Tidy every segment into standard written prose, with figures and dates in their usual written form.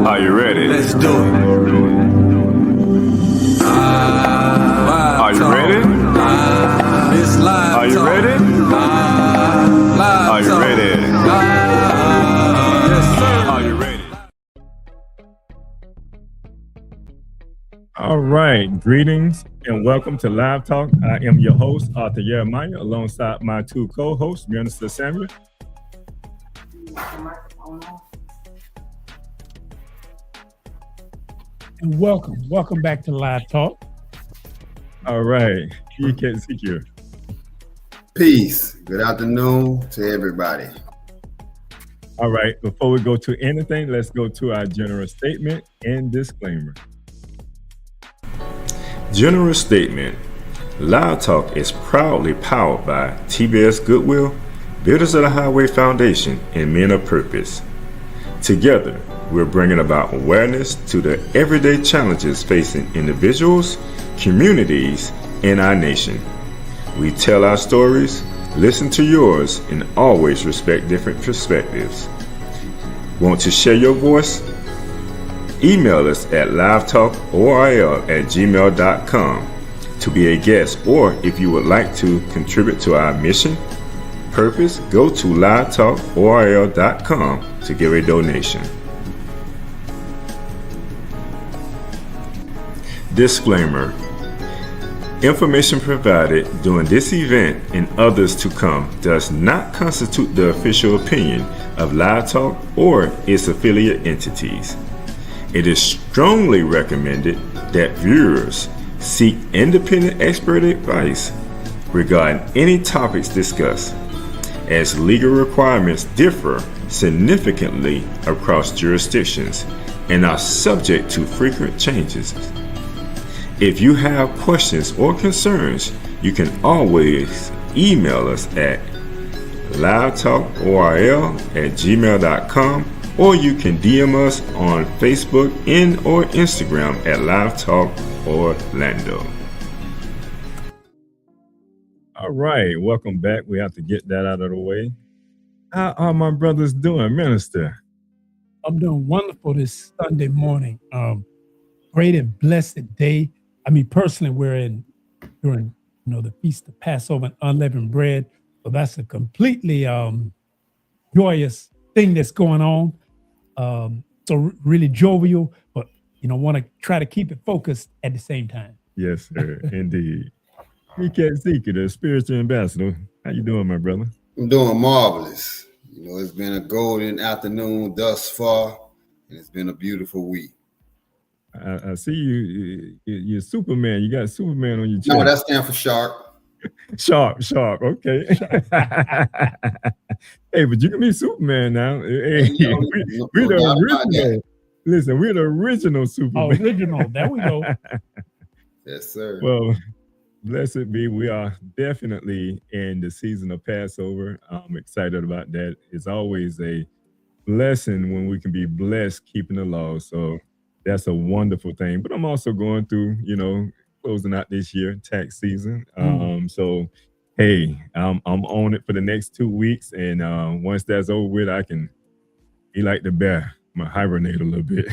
Are you ready? Let's do it. Are you ready? It's live. Are you ready? Live. Are you ready? Yes, sir. Are you ready? All right, greetings and welcome to Live Talk. I am your host, Arthur Jeremiah, alongside my two co-hosts, Minister Samuel. And welcome back to Live Talk. All right, you can see you. Peace. Good afternoon to everybody. All right, before we go to anything, let's go to our general statement and disclaimer. General statement. Live Talk is proudly powered by TBS Goodwill, Builders of the Highway Foundation, and Men of Purpose. Together, we're bringing about awareness to the everyday challenges facing individuals, communities, and our nation. We tell our stories, listen to yours, and always respect different perspectives. Want to share your voice? Email us at livetalkorl@gmail.com to be a guest, or if you would like to contribute to our mission, purpose, go to livetalkorl.com to give a donation. Disclaimer. Information provided during this event and others to come does not constitute the official opinion of Live Talk or its affiliate entities. It is strongly recommended that viewers seek independent expert advice regarding any topics discussed, as legal requirements differ significantly across jurisdictions and are subject to frequent changes. If you have questions or concerns, you can always email us at livetalkorl@gmail.com, or you can DM us on Facebook and or Instagram at Live Talk Orlando. All right, welcome back. We have to get that out of the way. How are my brothers doing, Minister? I'm doing wonderful this Sunday morning. Great and blessed day. I mean, personally, we're during the feast of Passover and unleavened bread, so that's a completely joyous thing that's going on. So really jovial, but want to try to keep it focused at the same time. Yes, sir, indeed. You can't seek it, the spiritual ambassador. How you doing, my brother? I'm doing marvelous. It's been a golden afternoon thus far, and it's been a beautiful week. I see you're Superman. You got Superman on your chest. No, that stands for sharp. Sharp. Okay. Hey, but you can be Superman now. Hey, we're the original. Listen, we're the original Superman. Original. There we go. Yes, sir. Well, blessed be. We are definitely in the season of Passover. I'm excited about that. It's always a blessing when we can be blessed keeping the law. So that's a wonderful thing. But I'm also going through, closing out this year, tax season. So, hey, I'm on it for the next 2 weeks. And once that's over with, I can be like the bear. I'm going to hibernate a little bit.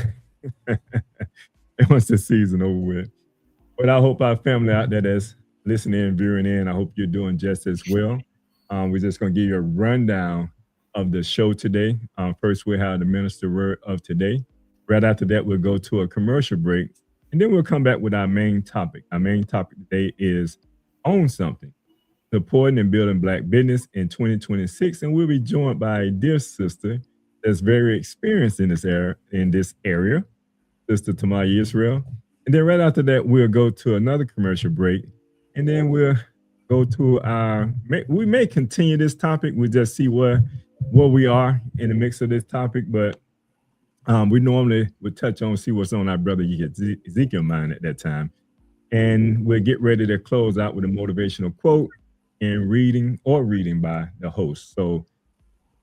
Once the season over with. But I hope our family out there that's listening and viewing in, I hope you're doing just as well. We're just going to give you a rundown of the show today. First, we'll have the minister word of today. Right after that, we'll go to a commercial break, and then we'll come back with our main topic. Our main topic today is Own Something, supporting and building Black business in 2026. And we'll be joined by a dear sister that's very experienced in this area, Sister Tamaya Israel. And then right after that, we'll go to another commercial break, and then we'll go to we may continue this topic. We'll just see where we are in the mix of this topic, but we normally would touch on, see what's on our brother Ezekiel's mind at that time. And we'll get ready to close out with a motivational quote and reading by the host. So,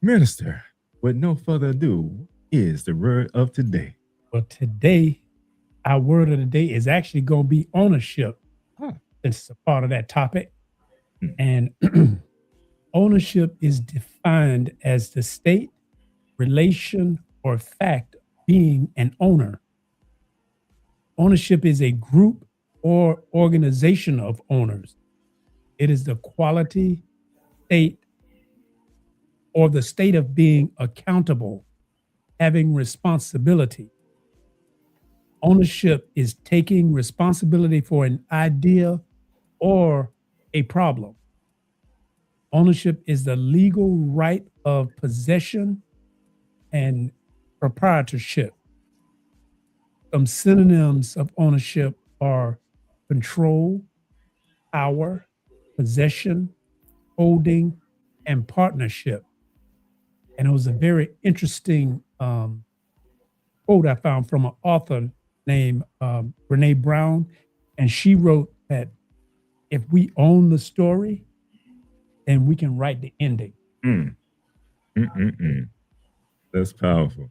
Minister, with no further ado, is the word of today. Well, today, our word of the day is actually going to be ownership. It's a part of that topic. And ownership is defined as the state, relation, or fact being an owner. Ownership is a group or organization of owners. It is the quality, state, or the state of being accountable, having responsibility. Ownership is taking responsibility for an idea or a problem. Ownership is the legal right of possession and proprietorship. Some synonyms of ownership are control, power, possession, holding, and partnership. And it was a very interesting quote I found from an author named Brene Brown. And she wrote that if we own the story, then we can write the ending. That's powerful.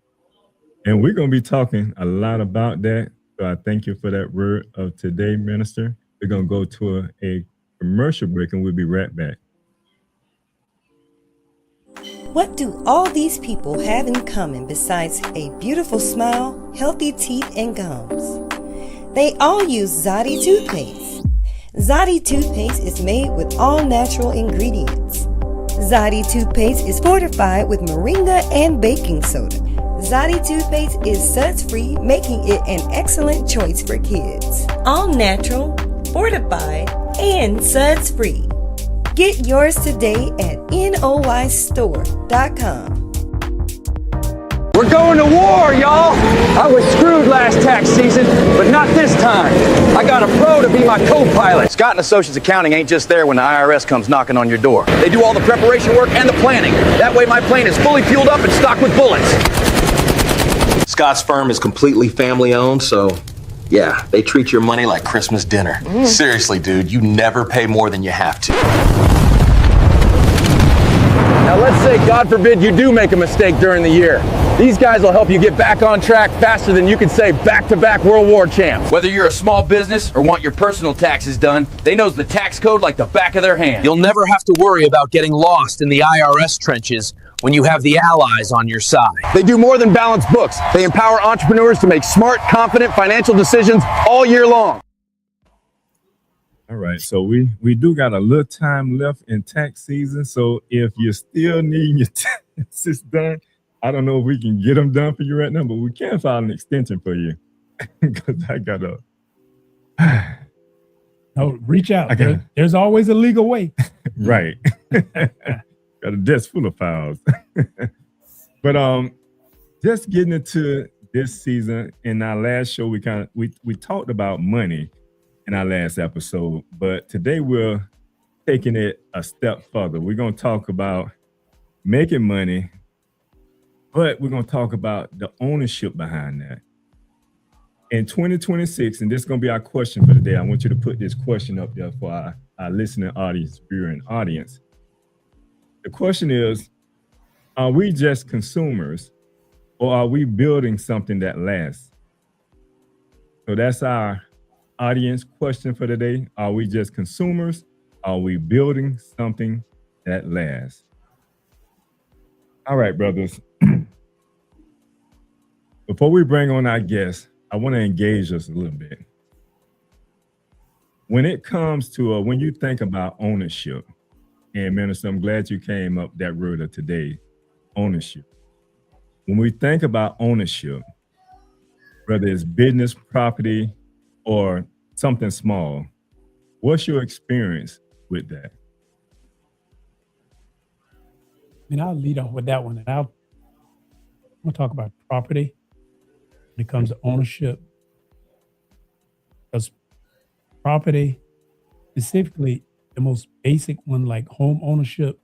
And we're going to be talking a lot about that. So I thank you for that word of today, Minister. We're going to go to a commercial break and we'll be right back. What do all these people have in common besides a beautiful smile, healthy teeth, and gums? They all use Zodi toothpaste. Zodi toothpaste is made with all natural ingredients. Zodi toothpaste is fortified with moringa and baking soda. Zodi toothpaste is suds-free, making it an excellent choice for kids. All natural, fortified, and suds-free. Get yours today at noystore.com. We're going to war, y'all! I was screwed last tax season, but not this time. I got a pro to be my co-pilot. Scott & Associates Accounting ain't just there when the IRS comes knocking on your door. They do all the preparation work and the planning. That way my plane is fully fueled up and stocked with bullets. Scott's firm is completely family owned, so yeah, they treat your money like Christmas dinner. Seriously, dude, you never pay more than you have to. Now let's say, God forbid, you do make a mistake during the year. These guys will help you get back on track faster than you could say back-to-back World War champs. Whether you're a small business or want your personal taxes done, they knows the tax code like the back of their hand. You'll never have to worry about getting lost in the IRS trenches when you have the allies on your side. They do more than balance books. They empower entrepreneurs to make smart, confident financial decisions all year long. All right, so we do got a little time left in tax season. So if you're still needing your taxes done, I don't know if we can get them done for you right now, but we can file an extension for you because I got to. No, reach out. There's always a legal way. Right. Got a desk full of files. But just getting into this season, in our last show, we talked about money in our last episode, but today we're taking it a step further. We're going to talk about making money, but we're going to talk about the ownership behind that. In 2026, and this is going to be our question for today. I want you to put this question up there for our listening audience, viewing audience. The question is, are we just consumers or are we building something that lasts? So that's our audience question for today. Are we just consumers? Are we building something that lasts? All right, brothers. Before we bring on our guests, I want to engage us a little bit. When it comes to, when you think about ownership, and Minister, I'm glad you came up that word of today, ownership. When we think about ownership, whether it's business, property, or something small, what's your experience with that? I mean, I'll lead off with that one. And I'm going to talk about property when it comes to ownership. Because property, specifically the most basic one, like home ownership,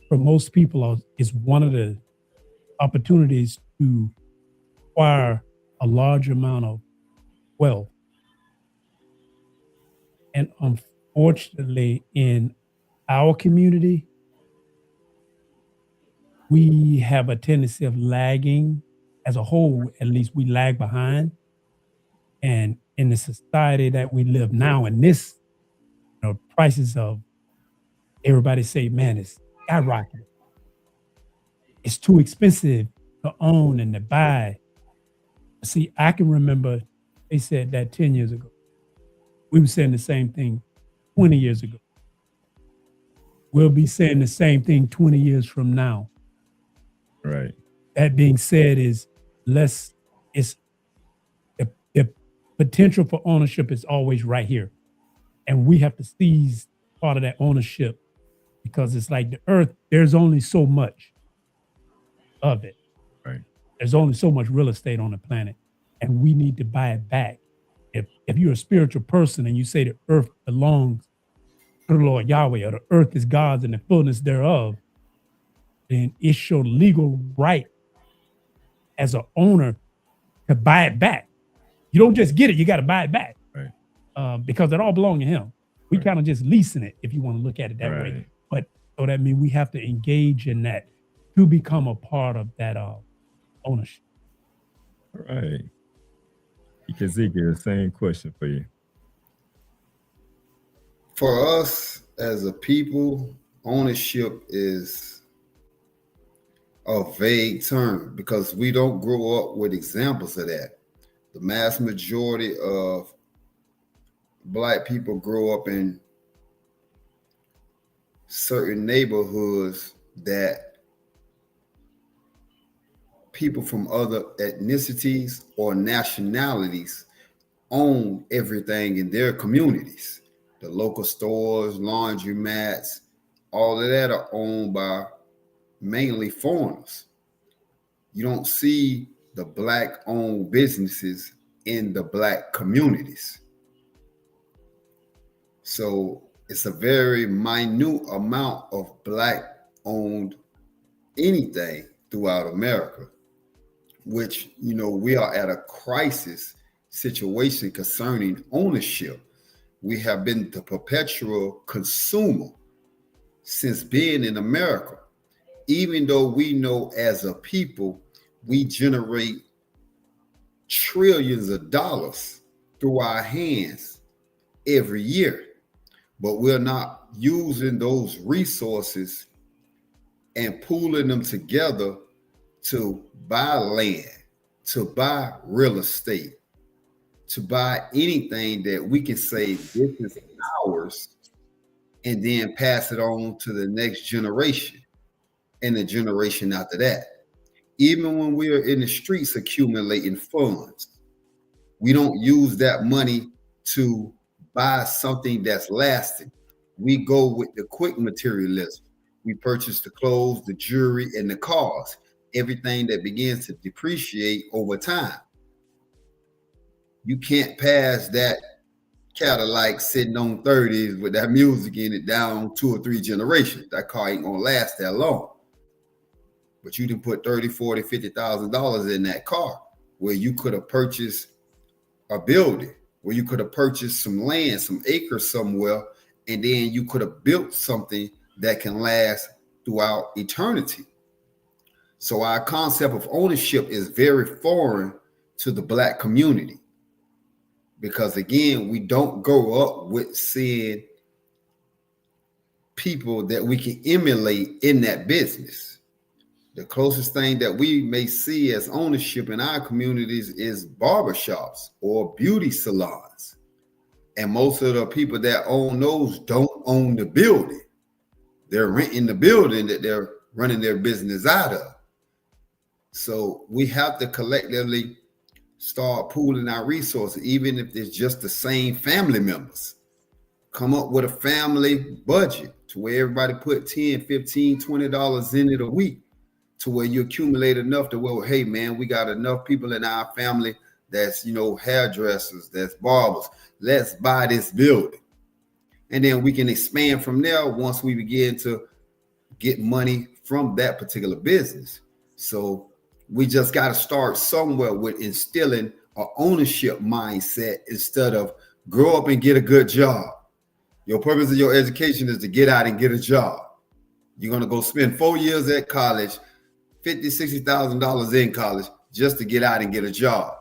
for most people is one of the opportunities to acquire a large amount of wealth. And unfortunately, in our community, we have a tendency of lagging as a whole. At least we lag behind. And in the society that we live now, in this, prices of, everybody say, man, it's skyrocketing. It's too expensive to own and to buy. See, I can remember they said that 10 years ago. We were saying the same thing 20 years ago. We'll be saying the same thing 20 years from now. Right. That being said, the potential for ownership is always right here. And we have to seize part of that ownership, because it's like the earth, there's only so much of it. Right. There's only so much real estate on the planet, and we need to buy it back. If you're a spiritual person and you say the earth belongs to the Lord Yahweh, or the earth is God's and the fullness thereof, then it's your legal right as an owner to buy it back. You don't just get it, you got to buy it back. Right. Because it all belongs to him. We Right. kind of just leasing it, if you want to look at it that way. But so that means we have to engage in that to become a part of that ownership. All right. Ezekiel, same question for you. For us as a people, ownership is a vague term because we don't grow up with examples of that. The mass majority of Black people grow up in certain neighborhoods that people from other ethnicities or nationalities own everything in their communities. The local stores, laundromats, all of that are owned by mainly foreigners. You don't see the Black-owned businesses in the Black communities. So it's a very minute amount of Black-owned anything throughout America, which, you know, we are at a crisis situation concerning ownership. We have been the perpetual consumer since being in America, even though we know as a people, we generate trillions of dollars through our hands every year, but we're not using those resources and pooling them together to buy land, to buy real estate, to buy anything that we can say this is ours, and then pass it on to the next generation and the generation after that. Even when we are in the streets accumulating funds, we don't use that money to buy something that's lasting. We go with the quick materialism. We purchase the clothes, the jewelry, and the cars, everything that begins to depreciate over time. You can't pass that Cadillac sitting on 30s with that music in it down 2 or 3 generations. That car ain't gonna last that long. But you can put $30,000, $40,000, $50,000 in that car, where you could have purchased a building, where you could have purchased some land, some acres somewhere, and then you could have built something that can last throughout eternity. So our concept of ownership is very foreign to the Black community, because again, we don't grow up with seeing people that we can emulate in that business. The closest thing that we may see as ownership in our communities is barbershops or beauty salons. And most of the people that own those don't own the building. They're renting the building that they're running their business out of. So we have to collectively start pooling our resources, even if it's just the same family members. Come up with a family budget to where everybody put $10, $15, $20 in it a week, to where you accumulate enough to where, hey man, we got enough people in our family that's, you know, hairdressers, that's barbers. Let's buy this building. And then we can expand from there once we begin to get money from that particular business. So we just got to start somewhere with instilling an ownership mindset instead of grow up and get a good job. Your purpose of your education is to get out and get a job. You're going to go spend 4 years at college, $50,000, $60,000 in college just to get out and get a job,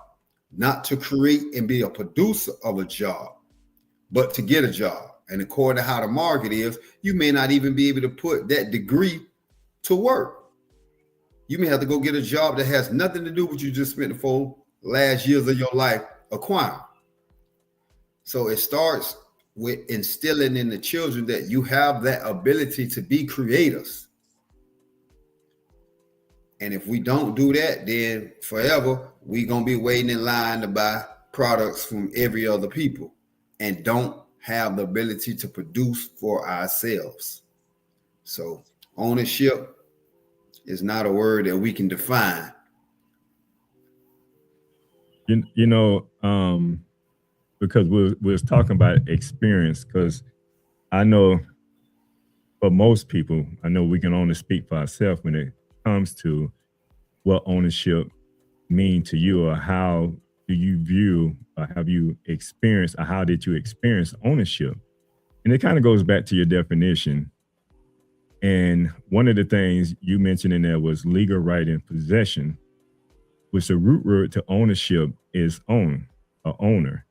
not to create and be a producer of a job, but to get a job. And according to how the market is, you may not even be able to put that degree to work. You may have to go get a job that has nothing to do with what you just spent the last years of your life acquire. So it starts with instilling in the children that you have that ability to be creators. And if we don't do that, then forever we're going to be waiting in line to buy products from every other people and don't have the ability to produce for ourselves. So ownership is not a word that we can define. Because we was talking about experience, because I know for most people, I know we can only speak for ourselves when it comes to what ownership mean to you, or how do you view, or have you experienced, or how did you experience ownership? And it kind of goes back to your definition. And one of the things you mentioned in there was legal right in possession, which the root word to ownership is own, or owner.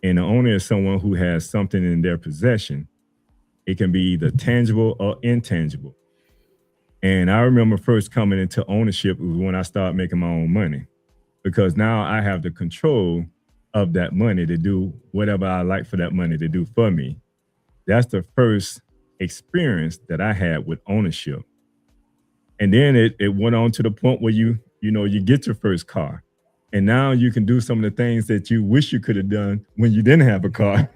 And the owner is someone who has something in their possession. It can be either tangible or intangible. And I remember first coming into ownership was when I started making my own money, because now I have the control of that money to do whatever I like for that money to do for me. That's the first experience that I had with ownership. And then it went on to the point where you get your first car. And now you can do some of the things that you wish you could have done when you didn't have a car.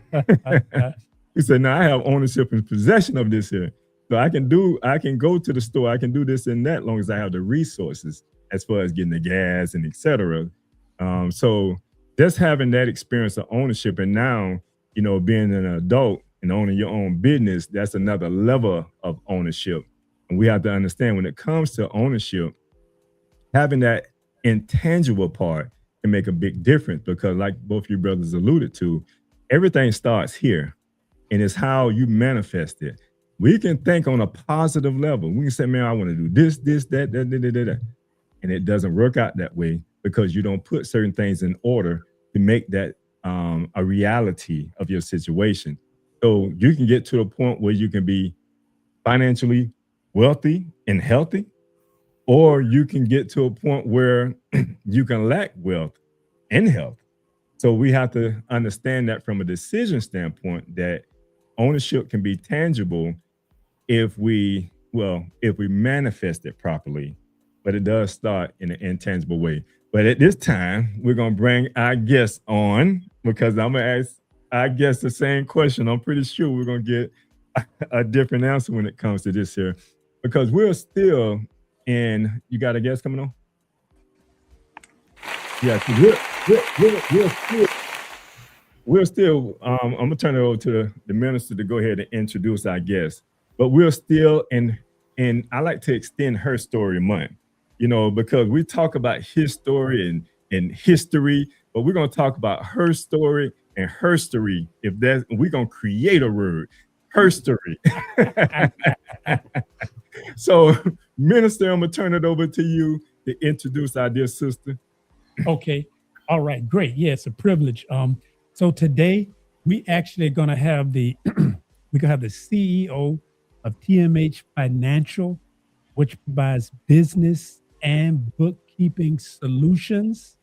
He said, now I have ownership and possession of this here. So I can go to the store, I can do this and that, as long as I have the resources as far as getting the gas and et cetera. So just having that experience of ownership, and now, being an adult and owning your own business, that's another level of ownership. And we have to understand, when it comes to ownership, having that intangible part can make a big difference, because like both you brothers alluded to, everything starts here, and it's how you manifest it. We can think on a positive level. We can say, man, I want to do this, that. And it doesn't work out that way, because you don't put certain things in order to make that a reality of your situation. So you can get to a point where you can be financially wealthy and healthy, or you can get to a point where you can lack wealth and health. So we have to understand that from a decision standpoint, that ownership can be tangible if we manifest it properly, but it does start in an intangible way. But at this time, we're going to bring our guest on, because I'm going to ask our guest the same question. I'm pretty sure we're going to get a different answer when it comes to this here, because we're still in, you got a guest coming on? Yeah, we're still, I'm going to turn it over to the minister to go ahead and introduce our guest. But we're still in I like to extend her story month, because we talk about his story and history, but we're going to talk about her story and her story. We're going to create a word, her story. So, Minister, I'm going to turn it over to you to introduce our dear sister. Okay. All right. Great. Yeah, it's a privilege. So today we actually are going to have the CEO of TMH Financial, which provides business and bookkeeping solutions.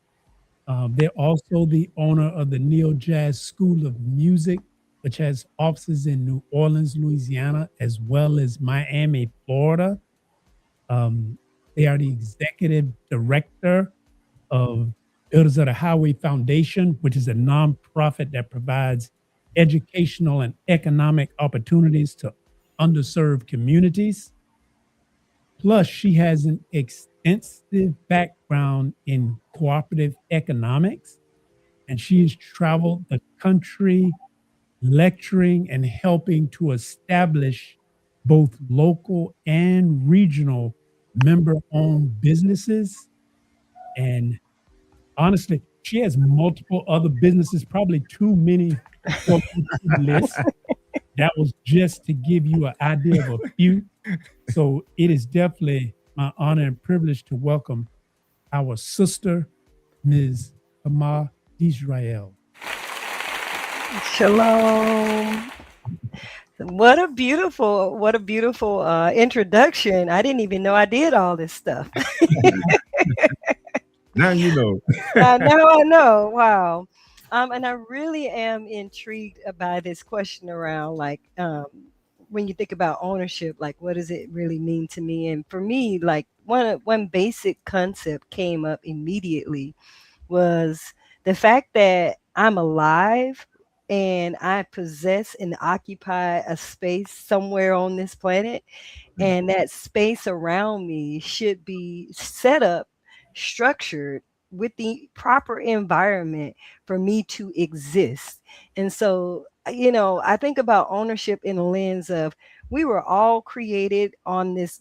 They're also the owner of the Neo Jazz School of Music, which has offices in New Orleans, Louisiana, as well as Miami, Florida. They are the executive director of Builders of the Highway Foundation, which is a nonprofit that provides educational and economic opportunities to underserved communities. Plus, she has an extensive background in cooperative economics, and she has traveled the country lecturing and helping to establish both local and regional member-owned businesses. And honestly, she has multiple other businesses, probably too many for the list. That was just to give you an idea of a few. So it is definitely my honor and privilege to welcome our sister, Ms. Tamar Israel. Shalom. What a beautiful introduction. I didn't even know I did all this stuff. Now you know. Now I know. Wow. And I really am intrigued by this question around like when you think about ownership, like what does it really mean to me? And for me, like one basic concept came up immediately was the fact that I'm alive and I possess and occupy a space somewhere on this planet, and that space around me should be set up, structured with the proper environment for me to exist. And so, I think about ownership in the lens of we were all created on this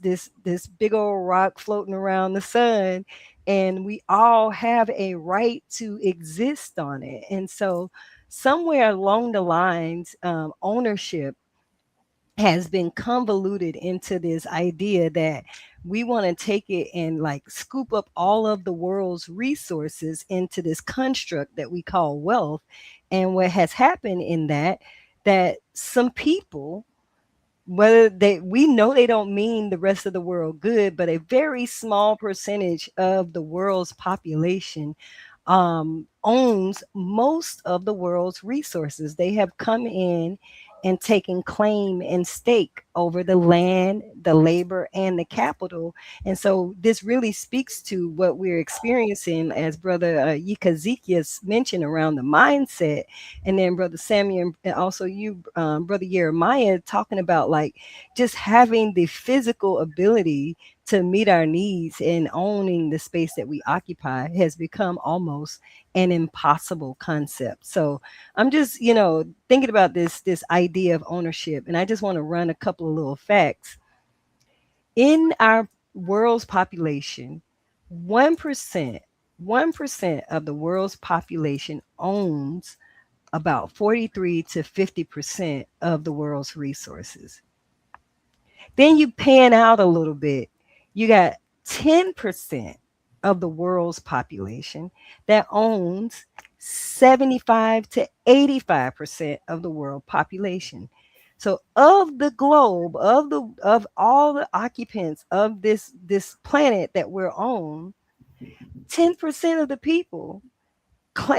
big old rock floating around the sun, and we all have a right to exist on it. And so somewhere along the lines, ownership has been convoluted into this idea that we want to take it and like scoop up all of the world's resources into this construct that we call wealth. And what has happened in that some people, whether we know they don't mean the rest of the world good, but a very small percentage of the world's population owns most of the world's resources. They have come in and taken claim and stake over the land, the labor, and the capital. And so this really speaks to what we're experiencing, as Brother Yikazikias mentioned, around the mindset. And then Brother Samuel, and also you, Brother Jeremiah, talking about like just having the physical ability to meet our needs and owning the space that we occupy has become almost an impossible concept. So I'm just, thinking about this idea of ownership, and I just want to run a couple of little facts. In our world's population, 1% of the world's population owns about 43 to 50% of the world's resources. Then you pan out a little bit. You got 10% of the world's population that owns 75 to 85% of the world population. So of the globe, of all the occupants of this planet that we're on, 10% of the people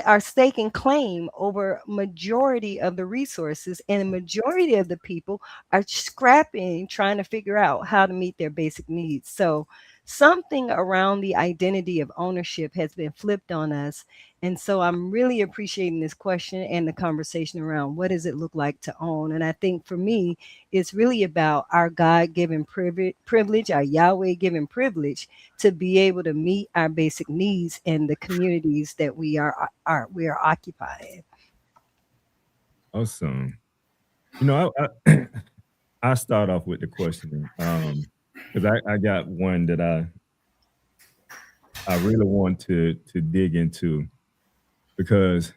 are staking claim over majority of the resources, and the majority of the people are scrapping, trying to figure out how to meet their basic needs. So something around the identity of ownership has been flipped on us. And so I'm really appreciating this question and the conversation around what does it look like to own. And I think for me, it's really about our God-given privilege, our Yahweh-given privilege to be able to meet our basic needs in the communities that we are occupying. Awesome. I start off with the question because I got one that I really want to dig into, because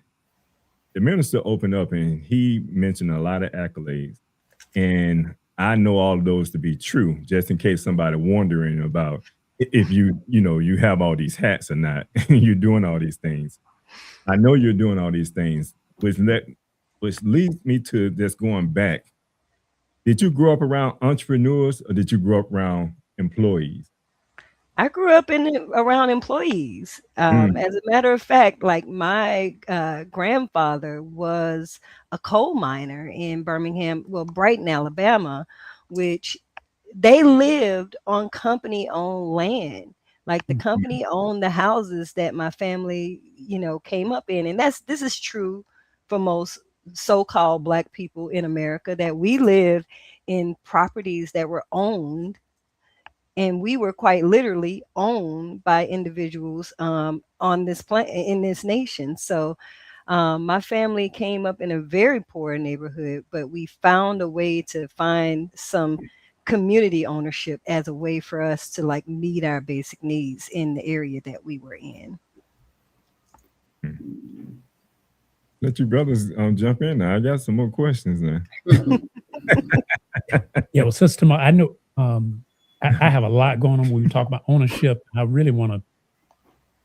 the minister opened up and he mentioned a lot of accolades, and I know all of those to be true, just in case somebody wondering about if you have all these hats or not. You're doing all these things. I know you're doing all these things, which leads me to just going back. Did you grow up around entrepreneurs or did you grow up around employees? I grew up around employees. As a matter of fact, like my grandfather was a coal miner in Brighton, Alabama, which they lived on company-owned land. Like the company owned the houses that my family, came up in, and this is true for most so-called Black people in America, that we live in properties that were owned. And we were quite literally owned by individuals on this planet, in this nation. So my family came up in a very poor neighborhood, but we found a way to find some community ownership as a way for us to like meet our basic needs in the area that we were in. Let you brothers jump in now. I got some more questions now. Yeah, well, Sister Tamar, I know I have a lot going on when we talk about ownership. I really want to,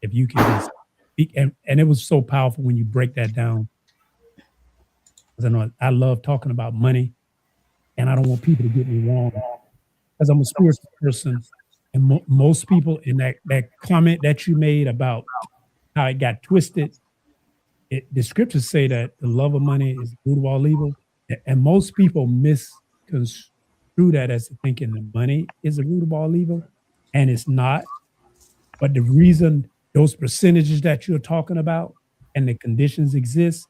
if you can just speak, and it was so powerful when you break that down. Because I know I love talking about money, and I don't want people to get me wrong. Because I'm a spiritual person, And most people in that comment that you made about how it got twisted, the scriptures say that the love of money is the root of all evil. And most people misconstrue that as thinking the money is the root of all evil. And it's not. But the reason those percentages that you're talking about and the conditions exist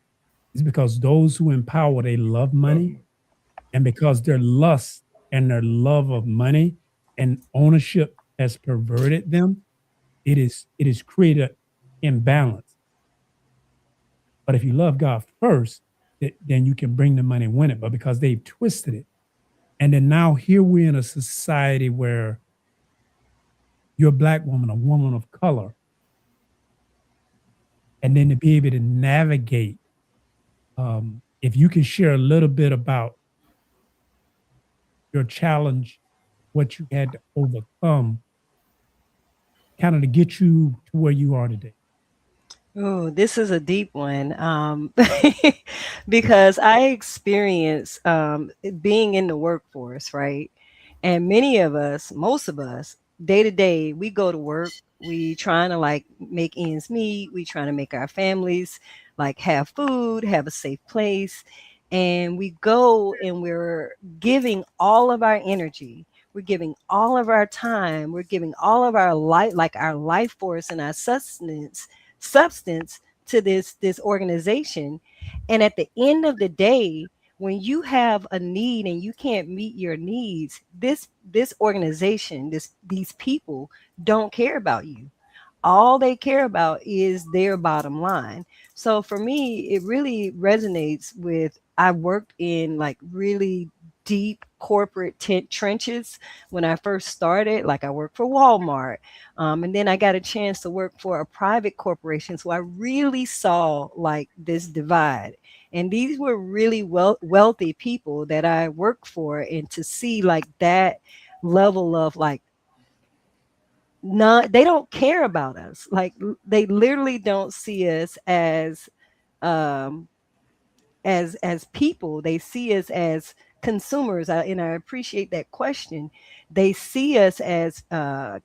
is because those who empower, they love money. And because their lust and their love of money and ownership has perverted them, it is created imbalance. But if you love God first, then you can bring the money and win it. But because they've twisted it, and then now here we're in a society where you're a Black woman, a woman of color, and then to be able to navigate, if you can share a little bit about your challenge, what you had to overcome, kind of to get you to where you are today. Oh, this is a deep one, because I experience being in the workforce, right? And many of us, most of us, day to day, we go to work. We trying to like make ends meet. We trying to make our families like have food, have a safe place, and we go and we're giving all of our energy. We're giving all of our time. We're giving all of our life, like our life force and our substance to this organization. And at the end of the day, when you have a need and you can't meet your needs, this organization, these people don't care about you. All they care about is their bottom line. So for me, it really resonates with, I worked in like really deep corporate trenches when I first started. Like I worked for Walmart. And then I got a chance to work for a private corporation. So I really saw like this divide. And these were really wealthy people that I worked for. And to see like that level of like, not, they don't care about us. Like they literally don't see us um as people. They see us as consumers. And I appreciate that question. They see us as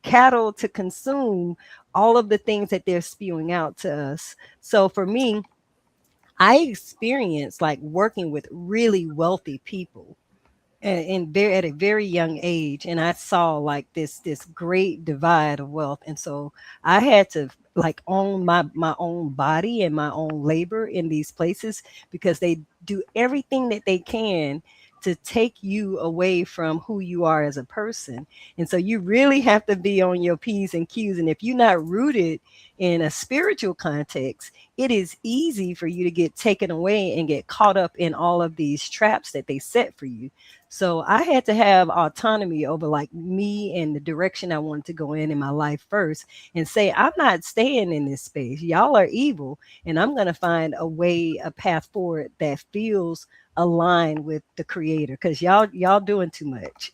cattle to consume all of the things that they're spewing out to us. So for me, I experienced like working with really wealthy people and very at a very young age, and I saw like this great divide of wealth. And so I had to like own my own body and my own labor in these places, because they do everything that they can to take you away from who you are as a person. And so you really have to be on your P's and Q's. And if you're not rooted in a spiritual context, it is easy for you to get taken away and get caught up in all of these traps that they set for you. So I had to have autonomy over like me and the direction I wanted to go in my life first, and say, I'm not staying in this space. Y'all are evil. And I'm going to find a way, a path forward that feels aligned with the creator, because y'all doing too much.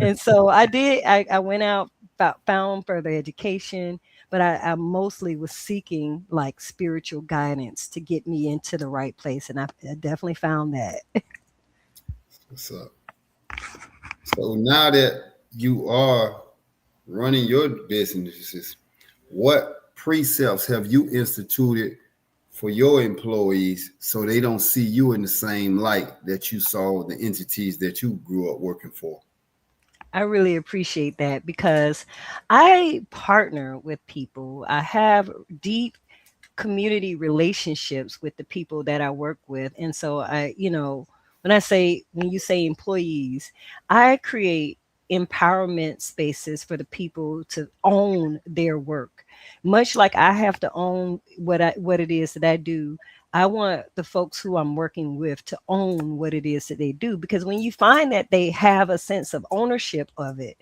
And so I did, I went out, found further education, but I mostly was seeking like spiritual guidance to get me into the right place. And I definitely found that. What's up? So now that you are running your businesses, what precepts have you instituted for your employees so they don't see you in the same light that you saw the entities that you grew up working for? I really appreciate that, because I partner with people. I have deep community relationships with the people that I work with. And so when you say employees, I create empowerment spaces for the people to own their work. Much like I have to own what it is that I do, I want the folks who I'm working with to own what it is that they do. Because when you find that they have a sense of ownership of it,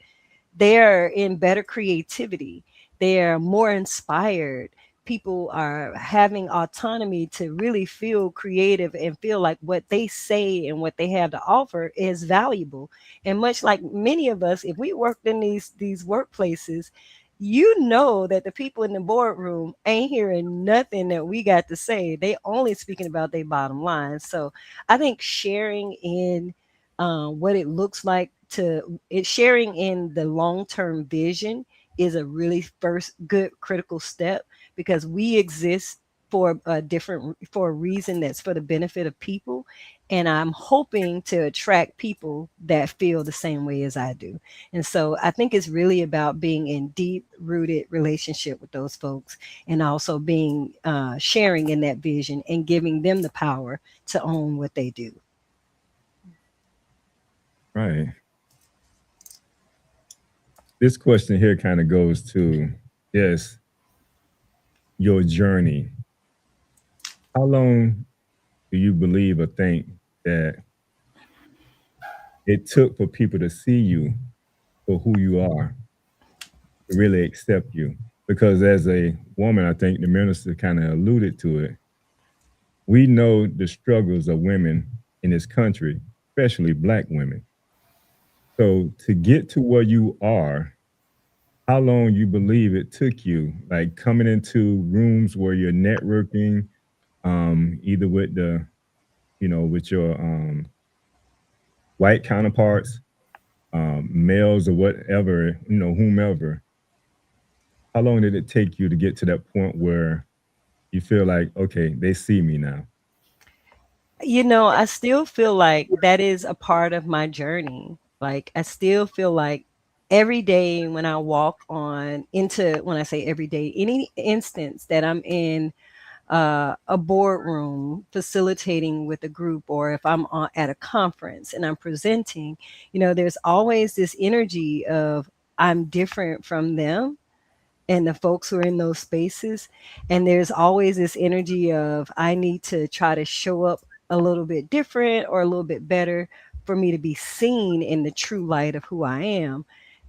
they're in better creativity, they're more inspired. People are having autonomy to really feel creative and feel like what they say and what they have to offer is valuable. And much like many of us, if we worked in these workplaces, you know that the people in the boardroom ain't hearing nothing that we got to say. They only speaking about their bottom line. So I think sharing in what it looks like sharing in the long-term vision is a really first good critical step, because we exist for a reason that's for the benefit of people, and I'm hoping to attract people that feel the same way as I do. And so I think it's really about being in deep rooted relationship with those folks, and also being sharing in that vision and giving them the power to own what they do. Right. This question here kind of goes to, yes, your journey. How long do you believe or think that it took for people to see you for who you are, to really accept you? Because as a woman, I think the minister kind of alluded to it. We know the struggles of women in this country, especially Black women. So to get to where you are, how long you believe it took you, like coming into rooms where you're networking, either with with your white counterparts, males or whatever, whomever. How long did it take you to get to that point where you feel like, okay, they see me now? I still feel like that is a part of my journey. Like, I still feel like every day when I walk on into, when I say every day, any instance that I'm in a boardroom facilitating with a group, or if I'm at a conference and I'm presenting, there's always this energy of I'm different from them and the folks who are in those spaces. And there's always this energy of I need to try to show up a little bit different or a little bit better for me to be seen in the true light of who I am,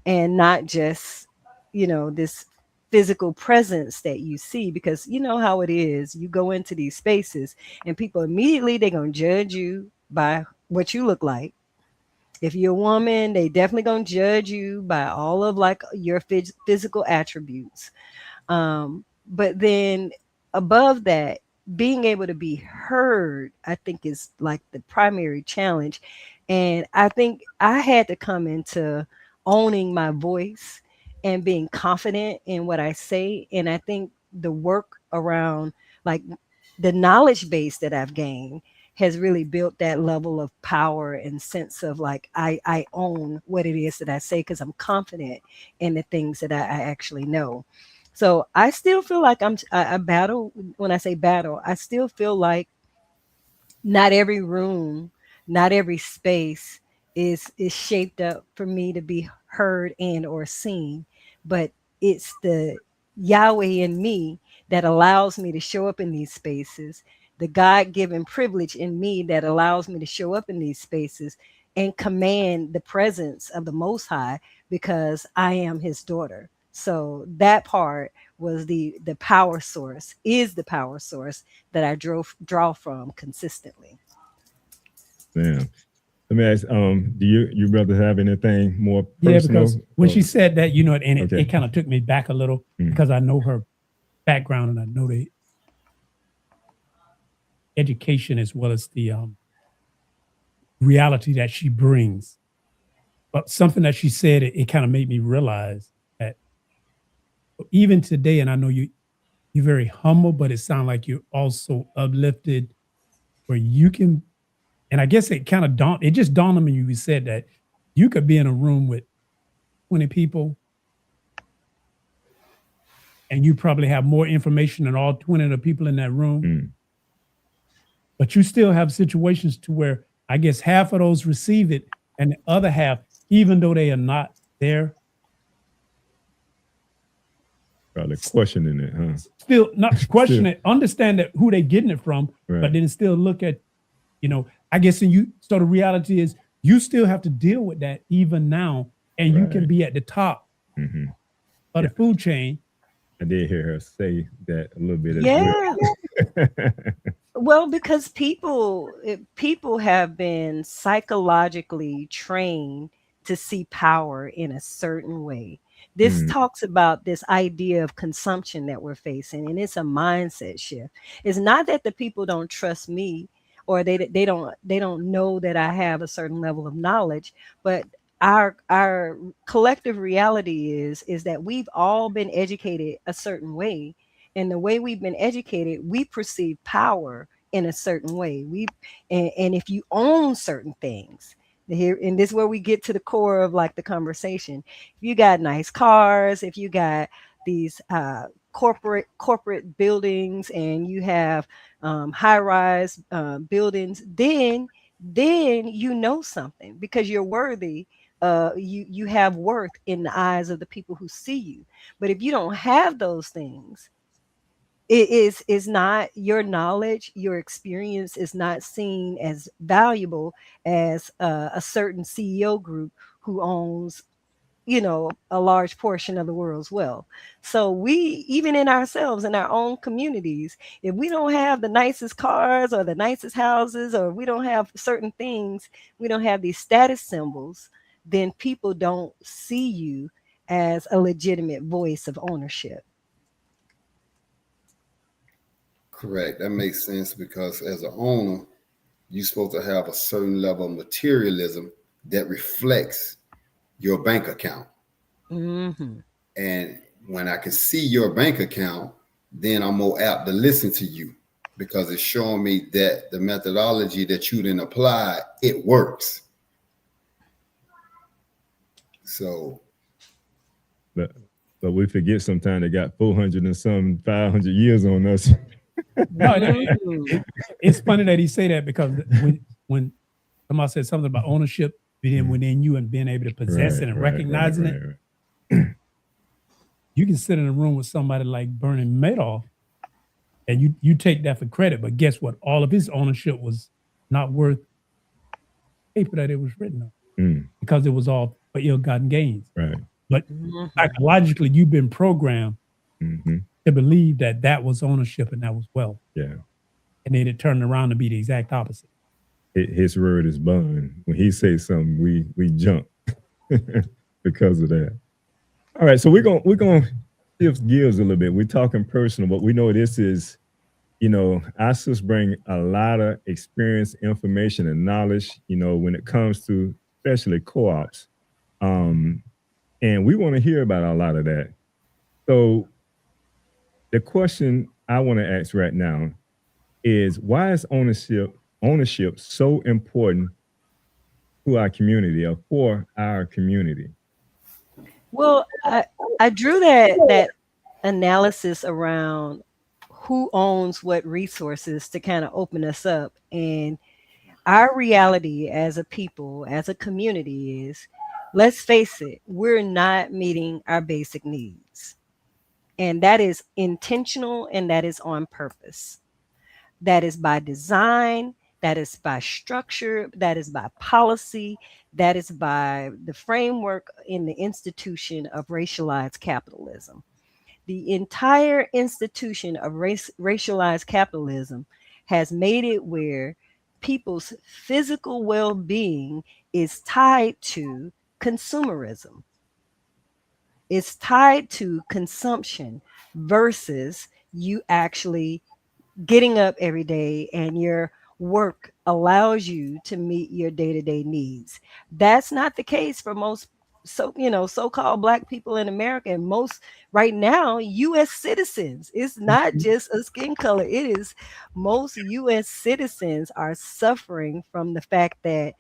and not just, this physical presence that you see. Because you know how it is. You go into these spaces and people immediately, they're going to judge you by what you look like. If you're a woman, they definitely gonna judge you by all of like your physical attributes. But then above that, being able to be heard, I think is like the primary challenge. And I think I had to come into owning my voice and being confident in what I say. And I think the work around like the knowledge base that I've gained has really built that level of power and sense of like I own what it is that I say, because I'm confident in the things that I actually know. So I still feel like I battle. When I say battle, I still feel like not every room, not every space is shaped up for me to be heard and or seen, but it's the Yahweh in me that allows me to show up in these spaces, the God-given privilege in me that allows me to show up in these spaces and command the presence of the Most High, because I am his daughter. So that part was the power source, is the power source that I draw from consistently. Damn. Let me ask, do you brothers have anything more personal? Yeah, because when she said that, and Okay. it kind of took me back a little, because I know her background and I know the education as well as the reality that she brings. But something that she said, it kind of made me realize that even today, and I know you're very humble, but it sounds like you're also uplifted, where you can, and I guess it kind of it just dawned on me when you said that you could be in a room with 20 people and you probably have more information than all 20 of the people in that room. But you still have situations to where I guess half of those receive it, and the other half, even though they are not there, probably questioning it, huh? Still not question it, understand that who they getting it from, Right. but then still look at, I guess, so the reality is you still have to deal with that even now, and you can be at the top of the food chain. I did hear her say that a little bit as Yeah. well. Well, because people have been psychologically trained to see power in a certain way. This talks about this idea of consumption that we're facing, and it's a mindset shift. It's not that the people don't trust me, or they don't know that I have a certain level of knowledge, but our collective reality is that we've all been educated a certain way, and the way we've been educated, we perceive power in a certain way. And if you own certain things here, and this is where we get to the core of like the conversation. If you got nice cars, if you got these corporate buildings, and you have high rise buildings, then you know something, because you're worthy. You have worth in the eyes of the people who see you. But if you don't have those things, it is not, your knowledge, your experience is not seen as valuable as a certain CEO group who owns, a large portion of the world's wealth. So we, even in ourselves, in our own communities, if we don't have the nicest cars or the nicest houses, or we don't have certain things, we don't have these status symbols, then people don't see you as a legitimate voice of ownership. Correct. That makes sense, because as an owner, you're supposed to have a certain level of materialism that reflects your bank account. Mm-hmm. And when I can see your bank account, then I'm more apt to listen to you, because it's showing me that the methodology that you didn't apply, it works. So, but we forget sometimes they got 400 and some 500 years on us. No, it's funny that he say that, because when somebody said something about ownership being within you and being able to possess it and recognizing it, you can sit in a room with somebody like Bernie Madoff, and you take that for credit, but guess what? All of his ownership was not worth paper that it was written on, because it was all for ill-gotten gains. Right. But psychologically, you've been programmed to believe that that was ownership and that was wealth. Yeah. And then it turned around to be the exact opposite. His word is bond. When he says something, we jump because of that. All right, so we're gonna shift gears a little bit. We're talking personal, but we know this is, ISIS bring a lot of experience, information, and knowledge, when it comes to especially co-ops. And we want to hear about a lot of that. So the question I want to ask right now is, why is ownership so important to our community, or for our community? Well, I drew that analysis around who owns what resources to kind of open us up. And our reality as a people, as a community is, let's face it, we're not meeting our basic needs. And that is intentional, and that is on purpose. That is by design, that is by structure, that is by policy, that is by the framework in the institution of racialized capitalism. The entire institution of racialized capitalism has made it where people's physical well-being is tied to consumerism. It's tied to consumption versus you actually getting up every day and your work allows you to meet your day-to-day needs. That's not the case for most so-called Black people in America, and most right now US citizens. It's not just a skin color. It is most US citizens are suffering from the fact that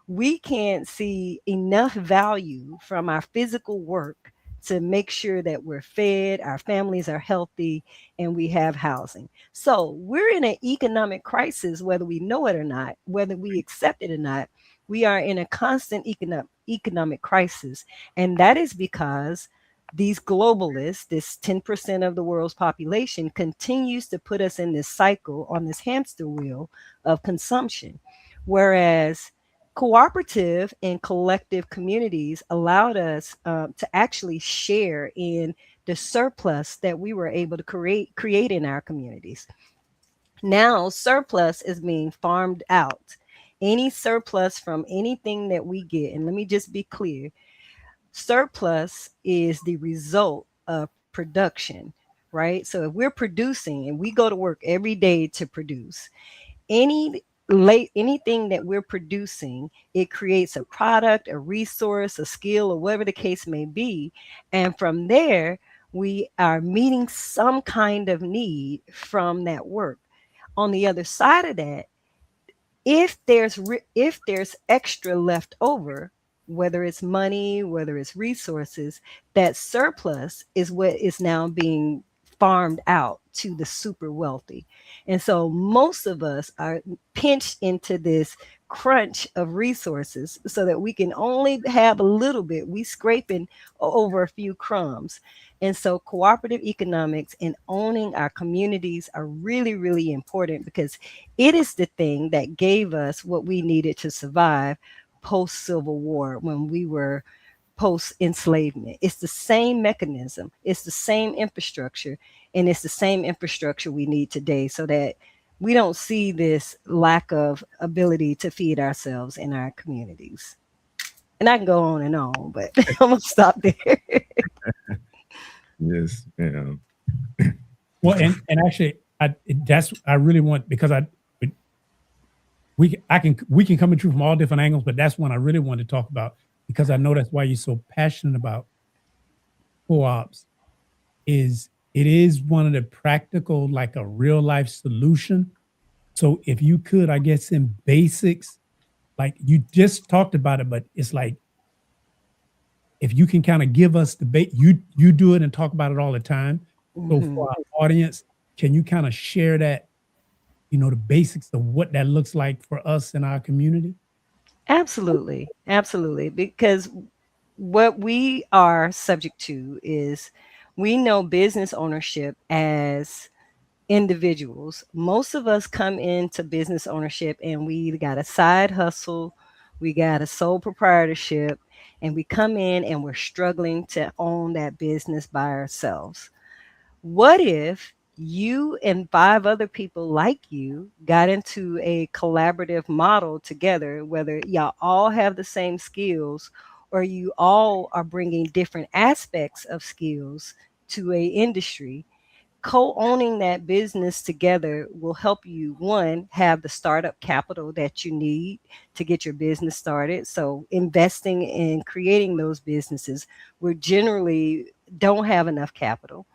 we can't see enough value from our physical work to make sure that we're fed, our families are healthy, and we have housing. So we're in an economic crisis, whether we know it or not, whether we accept it or not. We are in a constant economic crisis. And that is because these globalists, this 10% of the world's population, continues to put us in this cycle, on this hamster wheel of consumption. Whereas cooperative and collective communities allowed us to actually share in the surplus that we were able to create in our communities. Now surplus is being farmed out. Any surplus from anything that we get, and let me just be clear, surplus is the result of production, right? So if we're producing and we go to work every day to produce, any anything that we're producing, it creates a product, a resource, a skill, or whatever the case may be. And from there, we are meeting some kind of need from that work. On the other side of that, if there's extra left over, whether it's money, whether it's resources, that surplus is what is now being farmed out to the super wealthy. And so most of us are pinched into this crunch of resources so that we can only have a little bit. We scraping over a few crumbs. And so cooperative economics and owning our communities are really, really important, because it is the thing that gave us what we needed to survive post Civil War, when we were post enslavement. It's the same mechanism, it's the same infrastructure, and it's the same infrastructure we need today, so that we don't see this lack of ability to feed ourselves in our communities. And I can go on and on, but I'm gonna stop there. Yes, yeah. Well, and actually, I really want, because we can come at you from all different angles, but that's one I really want to talk about, because I know that's why you're so passionate about co-ops. It is one of the practical, like a real life solution. So if you could, I guess, in basics, like you just talked about it, but it's like, if you can kind of give us you do it and talk about it all the time. So for our audience, can you kind of share that, the basics of what that looks like for us in our community? Absolutely. Absolutely. Because what we are subject to is, we know business ownership as individuals. Most of us come into business ownership and we either got a side hustle, we got a sole proprietorship, and we come in and we're struggling to own that business by ourselves. What if you and five other people like you got into a collaborative model together, whether y'all all have the same skills or you all are bringing different aspects of skills to a industry? Co-owning that business together will help you, one, have the startup capital that you need to get your business started. So investing in creating those businesses, we generally don't have enough capital.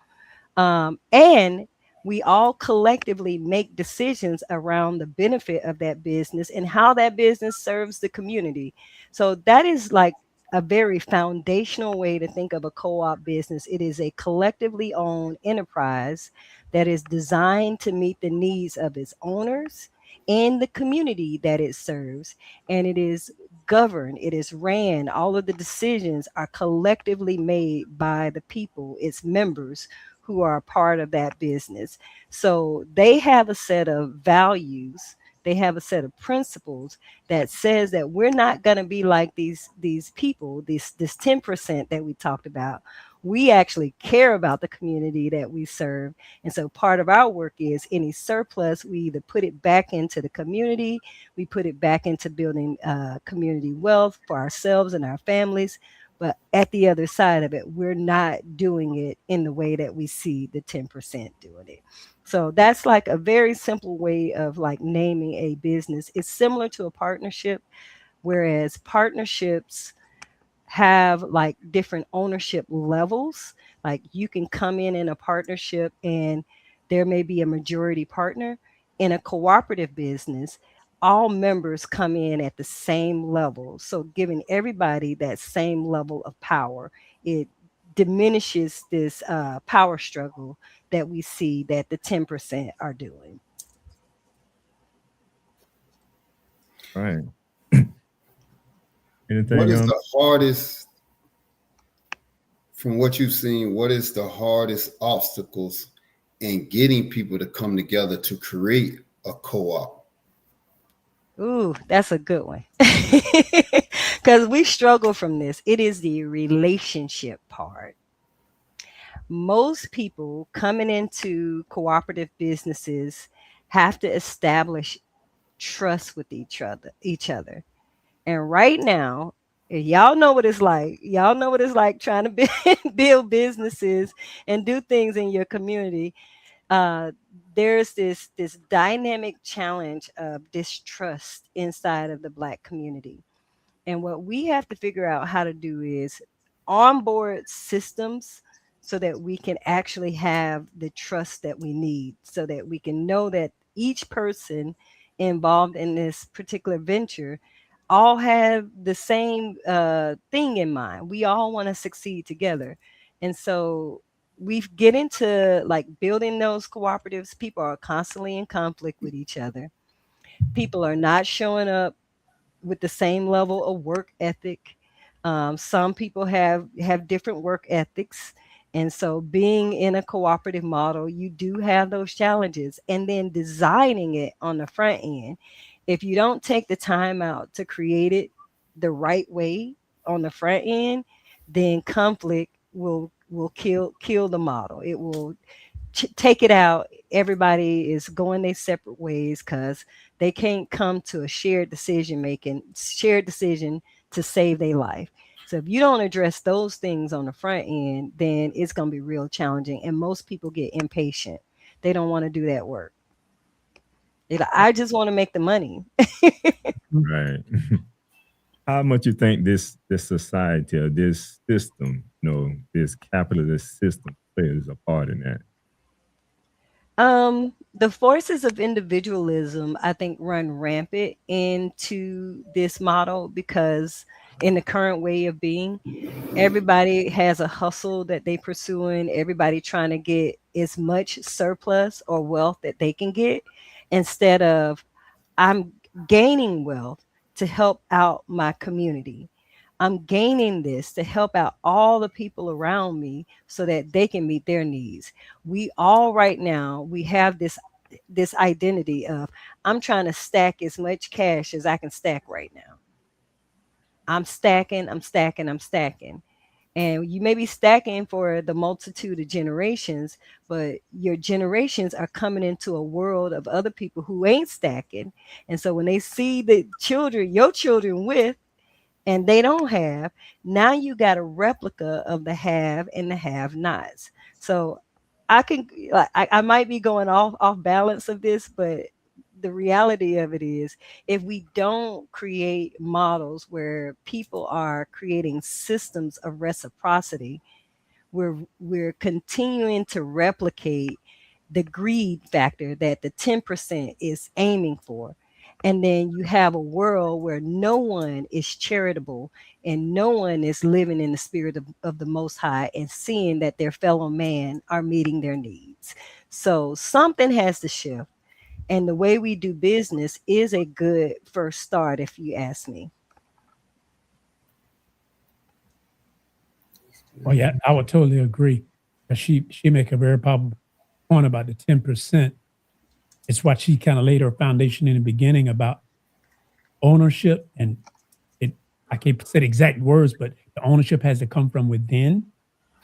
And we all collectively make decisions around the benefit of that business and how that business serves the community. So that is like a very foundational way to think of a co-op business. It is a collectively owned enterprise that is designed to meet the needs of its owners and the community that it serves. And it is governed, it is ran, all of the decisions are collectively made by the people, its members, who are a part of that business. So they have a set of values, they have a set of principles that says that we're not going to be like these people, this 10% that we talked about. We actually care about the community that we serve. And so part of our work is any surplus, we either put it back into the community, we put it back into building community wealth for ourselves and our families. But at the other side of it, we're not doing it in the way that we see the 10% doing it. So that's like a very simple way of like naming a business. It's similar to a partnership, whereas partnerships have like different ownership levels. Like you can come in a partnership and there may be a majority partner. In a cooperative business, all members come in at the same level. So giving everybody that same level of power, it diminishes this power struggle that we see that the 10% are doing. Right. Anything What is else? the hardest, from what you've seen, what is the hardest obstacles in getting people to come together to create a co-op? Ooh, that's a good one. Because we struggle from this. It is the relationship part. Most people coming into cooperative businesses have to establish trust with each other. And right now, y'all know what it's like. Y'all know what it's like trying to build businesses and do things in your community. there's this dynamic challenge of distrust inside of the Black community. And what we have to figure out how to do is onboard systems so that we can actually have the trust that we need, so that we can know that each person involved in this particular venture all have the same thing in mind. We all want to succeed together. And so we get into like building those cooperatives. People are constantly in conflict with each other. People are not showing up with the same level of work ethic. Some people have different work ethics, and so being in a cooperative model, you do have those challenges. And then designing it on the front end, if you don't take the time out to create it the right way on the front end, then conflict will kill the model. It will take it out. Everybody is going their separate ways because they can't come to a shared decision to save their life. So if you don't address those things on the front end, then it's going to be real challenging. And most people get impatient. They don't want to do that work. They're like, I just want to make the money. Right. How much you think this society or this system, this capitalist system plays a part in that? The forces of individualism, I think, run rampant into this model because in the current way of being, everybody has a hustle that they pursuing, everybody trying to get as much surplus or wealth that they can get instead of I'm gaining wealth to help out my community. I'm gaining this to help out all the people around me so that they can meet their needs. We all right now, we have this identity of I'm trying to stack as much cash as I can stack right now. I'm stacking, I'm stacking, I'm stacking. And you may be stacking for the multitude of generations, but your generations are coming into a world of other people who ain't stacking. And so when they see the children, your children with, and they don't have, now you got a replica of the have and the have nots. So I can, like, I might be going off balance of this, but the reality of it is if we don't create models where people are creating systems of reciprocity, we're continuing to replicate the greed factor that the 10% is aiming for. And then you have a world where no one is charitable and no one is living in the spirit of the Most High and seeing that their fellow man are meeting their needs. So something has to shift. And the way we do business is a good first start, if you ask me. Oh yeah, I would totally agree. She make a very powerful point about the 10%. It's what she kind of laid her foundation in the beginning about ownership, and I can't say the exact words, but the ownership has to come from within.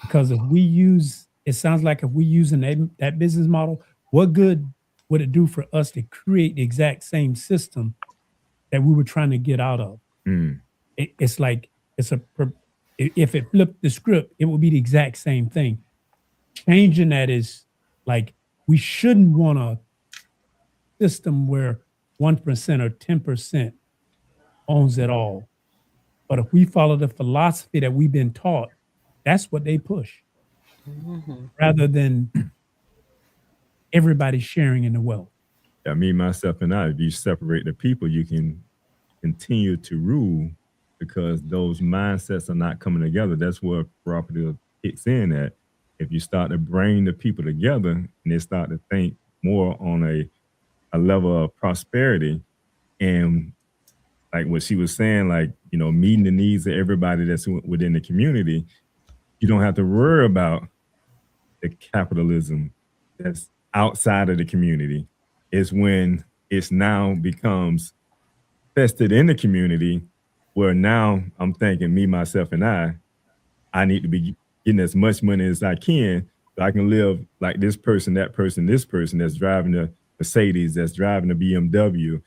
Because it sounds like if we using that business model, what good would it do for us to create the exact same system that we were trying to get out of? It's like if it flipped the script, it would be the exact same thing. Changing that is like, we shouldn't want a system where 1% or 10% owns it all. But if we follow the philosophy that we've been taught, that's what they push, rather than everybody sharing in the wealth. Yeah, me, myself, and I, if you separate the people, you can continue to rule because those mindsets are not coming together. That's where cooperative kicks in at. If you start to bring the people together and they start to think more on a level of prosperity and like what she was saying, like, meeting the needs of everybody that's within the community, you don't have to worry about the capitalism that's outside of the community. It's when it's now becomes vested in the community where now I'm thinking me, myself, and I need to be getting as much money as I can so I can live like this person, that person, this person that's driving the Mercedes, that's driving the BMW.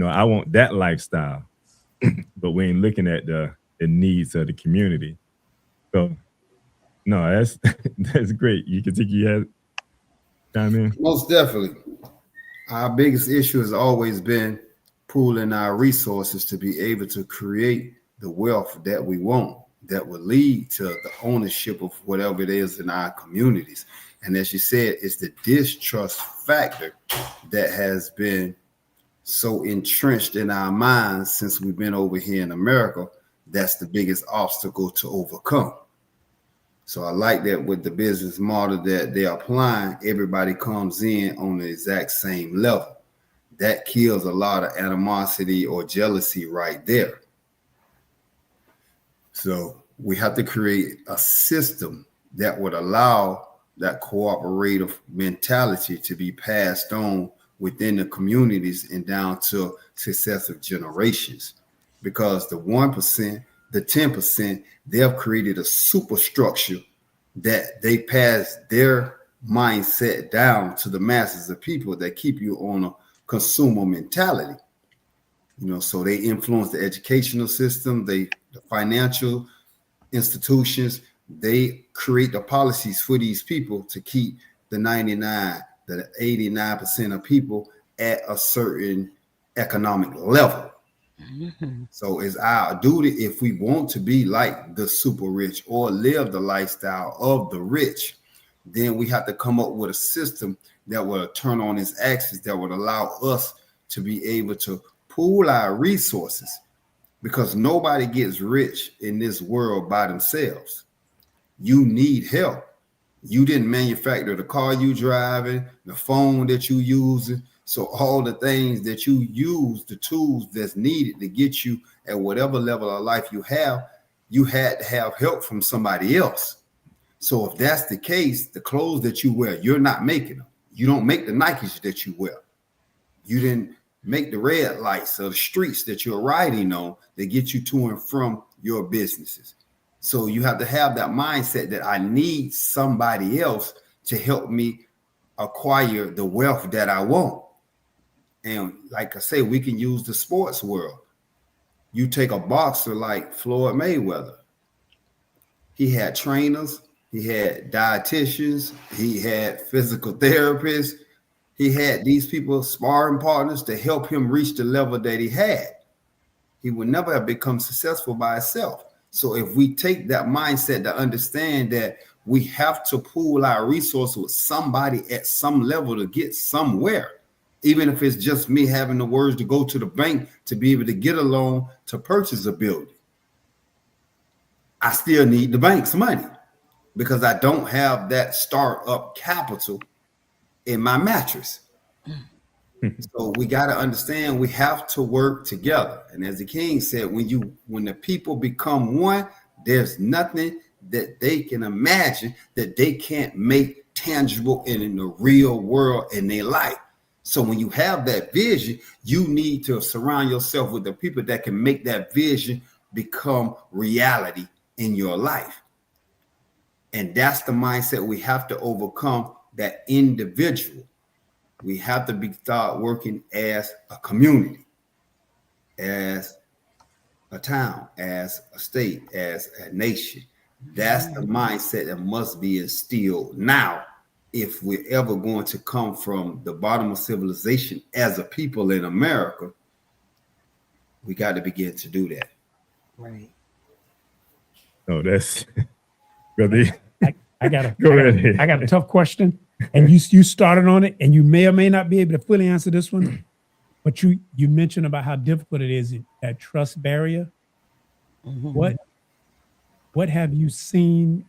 I want that lifestyle, but we ain't looking at the needs of the community. So no, that's that's great. You can think you have. I mean, Most definitely. Our biggest issue has always been pooling our resources to be able to create the wealth that we want, that will lead to the ownership of whatever it is in our communities. And as you said, it's the distrust factor that has been so entrenched in our minds since we've been over here in America. That's the biggest obstacle to overcome. So I like that with the business model that they're applying, everybody comes in on the exact same level. That kills a lot of animosity or jealousy right there. So we have to create a system that would allow that cooperative mentality to be passed on within the communities and down to successive generations. Because the 1%, the 10%, they've created a superstructure that they pass their mindset down to the masses of people that keep you on a consumer mentality. So they influence the educational system, the financial institutions. They create the policies for these people to keep the 89% of people at a certain economic level. Mm-hmm. So it's our duty, if we want to be like the super rich or live the lifestyle of the rich, then we have to come up with a system that will turn on its axis, that would allow us to be able to pool our resources, because nobody gets rich in this world by themselves. You need help. You didn't manufacture the car you driving, the phone that you using. So all the things that you use, the tools that's needed to get you at whatever level of life you had to have help from somebody else. So if that's the case, the clothes that you wear, you're not making them. You don't make the Nikes that you wear. You didn't make the red lights or the streets that you're riding on that get you to and from your businesses. So you have to have that mindset that I need somebody else to help me acquire the wealth that I want. And like I say, we can use the sports world. You take a boxer like Floyd Mayweather. He had trainers, he had dietitians, he had physical therapists. He had these people, sparring partners, to help him reach the level that he had. He would never have become successful by himself. So if we take that mindset to understand that we have to pool our resources with somebody at some level to get somewhere, even if it's just me having the words to go to the bank to be able to get a loan to purchase a building, I still need the bank's money because I don't have that startup capital in my mattress. So we got to understand we have to work together. And as the king said, when the people become one, there's nothing that they can imagine that they can't make tangible and in the real world in their life. So when you have that vision, you need to surround yourself with the people that can make that vision become reality in your life. And that's the mindset we have to overcome, that individual. We have to start working as a community, as a town, as a state, as a nation. That's the mindset that must be instilled now if we're ever going to come from the bottom of civilization as a people in America. We got to begin to do that. Right. Oh, that's really. I got a tough question, and you started on it, and you may or may not be able to fully answer this one. But you mentioned about how difficult it is, that trust barrier. Mm-hmm. What have you seen,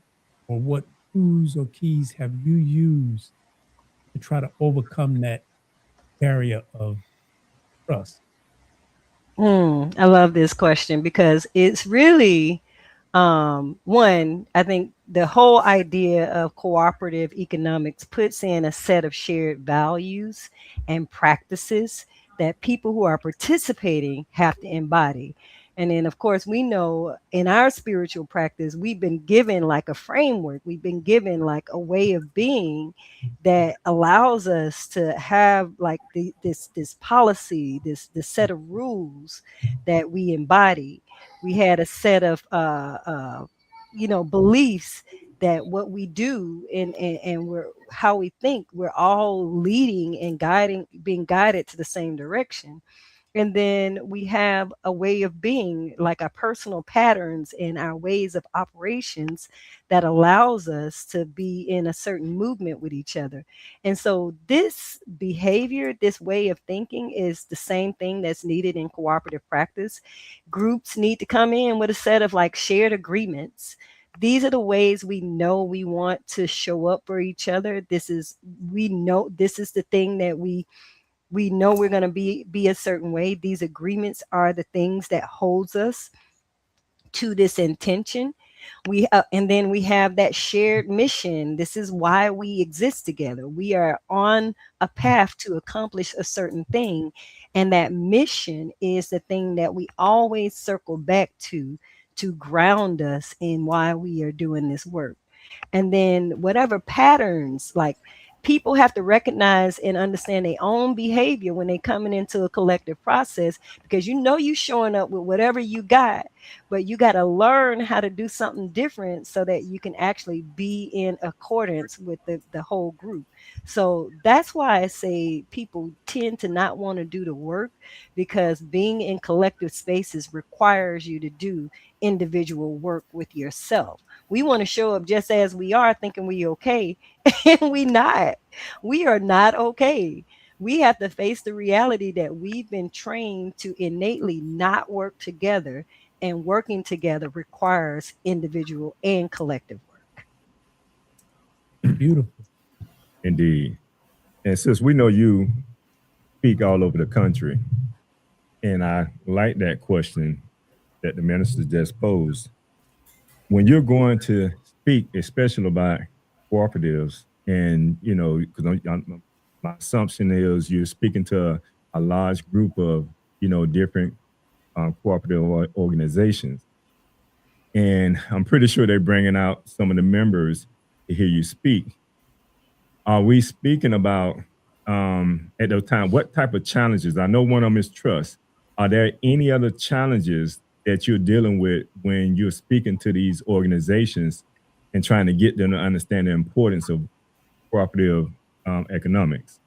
or what tools or keys have you used to try to overcome that barrier of trust? I love this question because it's really one, I think the whole idea of cooperative economics puts in a set of shared values and practices that people who are participating have to embody. And then, of course, we know in our spiritual practice, we've been given like a framework. We've been given like a way of being that allows us to have like this policy, this set of rules that we embody. We had a set of, beliefs that what we do and we're how we think, we're all leading and guiding, being guided to the same direction. And then we have a way of being, like our personal patterns and our ways of operations that allows us to be in a certain movement with each other. And so this behavior, this way of thinking is the same thing that's needed in cooperative practice. Groups need to come in with a set of like shared agreements. These are the ways we know we want to show up for each other. We know this is the thing that we know we're going to be a certain way. These agreements are the things that holds us to this intention. And then we have that shared mission. This is why we exist together. We are on a path to accomplish a certain thing, and that mission is the thing that we always circle back to ground us in why we are doing this work. And then whatever patterns, like, people have to recognize and understand their own behavior when they coming into a collective process, because you showing up with whatever you got, but you got to learn how to do something different so that you can actually be in accordance with the whole group. So that's why I say people tend to not want to do the work, because being in collective spaces requires you to do individual work with yourself. We want to show up just as we are, thinking we okay, and we not. We are not okay. We have to face the reality that we've been trained to innately not work together, and working together requires individual and collective work. Beautiful. Indeed. And since we know you speak all over the country, and I like that question that the minister just posed, when you're going to speak, especially about cooperatives, and because my assumption is you're speaking to a large group of different cooperative organizations, and I'm pretty sure they're bringing out some of the members to hear you speak. Are we speaking about at the time what type of challenges? I know one of them is trust. Are there any other challenges that you're dealing with when you're speaking to these organizations and trying to get them to understand the importance of cooperative economics?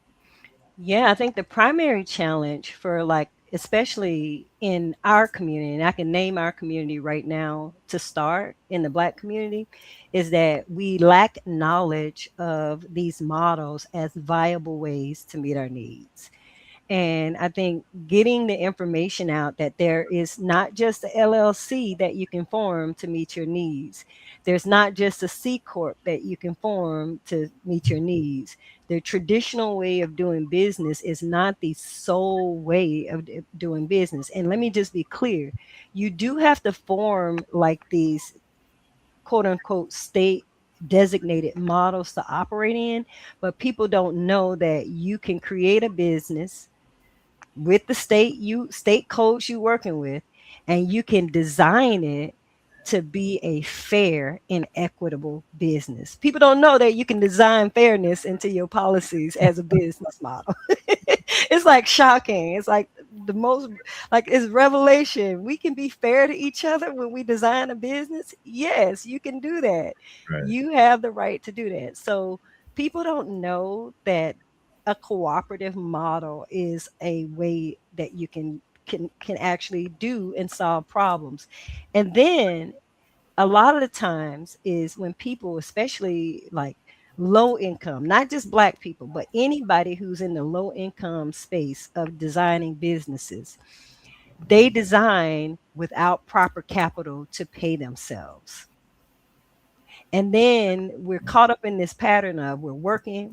Yeah, I think the primary challenge for, like, especially in our community, and I can name our community right now to start, in the Black community, is that we lack knowledge of these models as viable ways to meet our needs. And I think getting the information out that there is not just a LLC that you can form to meet your needs. There's not just a C Corp that you can form to meet your needs. The traditional way of doing business is not the sole way of doing business. And let me just be clear, you do have to form like these quote unquote state designated models to operate in, but people don't know that you can create a business with the state codes you working with, and you can design it to be a fair and equitable business. People don't know that you can design fairness into your policies as a business model. It's like shocking. It's like the most, like, it's revelation. We can be fair to each other when we design a business. Yes, you can do that. Right. You have the right to do that. So people don't know that a cooperative model is a way that you can actually do and solve problems. And then a lot of the times is when people, especially like low income, not just Black people, but anybody who's in the low income space of designing businesses, they design without proper capital to pay themselves. And then we're caught up in this pattern of we're working,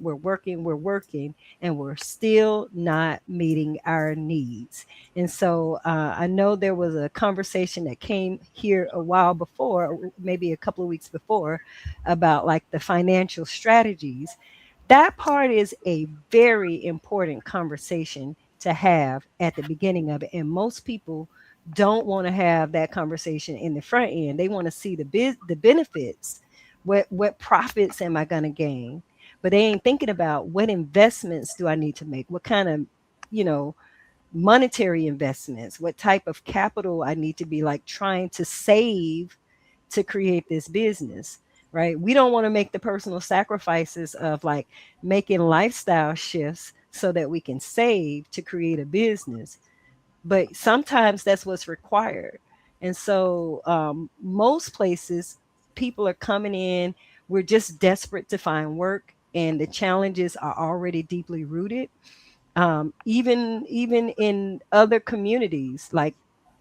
and we're still not meeting our needs. And so I know there was a conversation that came here a while before, maybe a couple of weeks before, about like the financial strategies. That part is a very important conversation to have at the beginning of it. And most people don't want to have that conversation in the front end. They want to see the benefits. What profits am I going to gain? But they ain't thinking about what investments do I need to make? What kind of, monetary investments? What type of capital I need to be like trying to save to create this business? right? We don't want to make the personal sacrifices of like making lifestyle shifts so that we can save to create a business. But sometimes that's what's required. And so most places, people are coming in, we're just desperate to find work, and the challenges are already deeply rooted. Even in other communities, like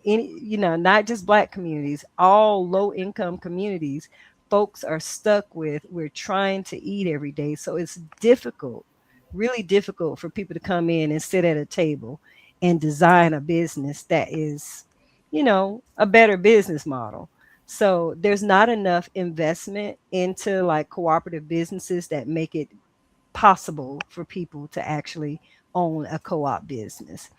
not just Black communities, all low income communities, folks are stuck with, we're trying to eat every day, so it's difficult, really difficult for people to come in and sit at a table and design a business that is, a better business model. So there's not enough investment into like cooperative businesses that make it possible for people to actually own a co-op business.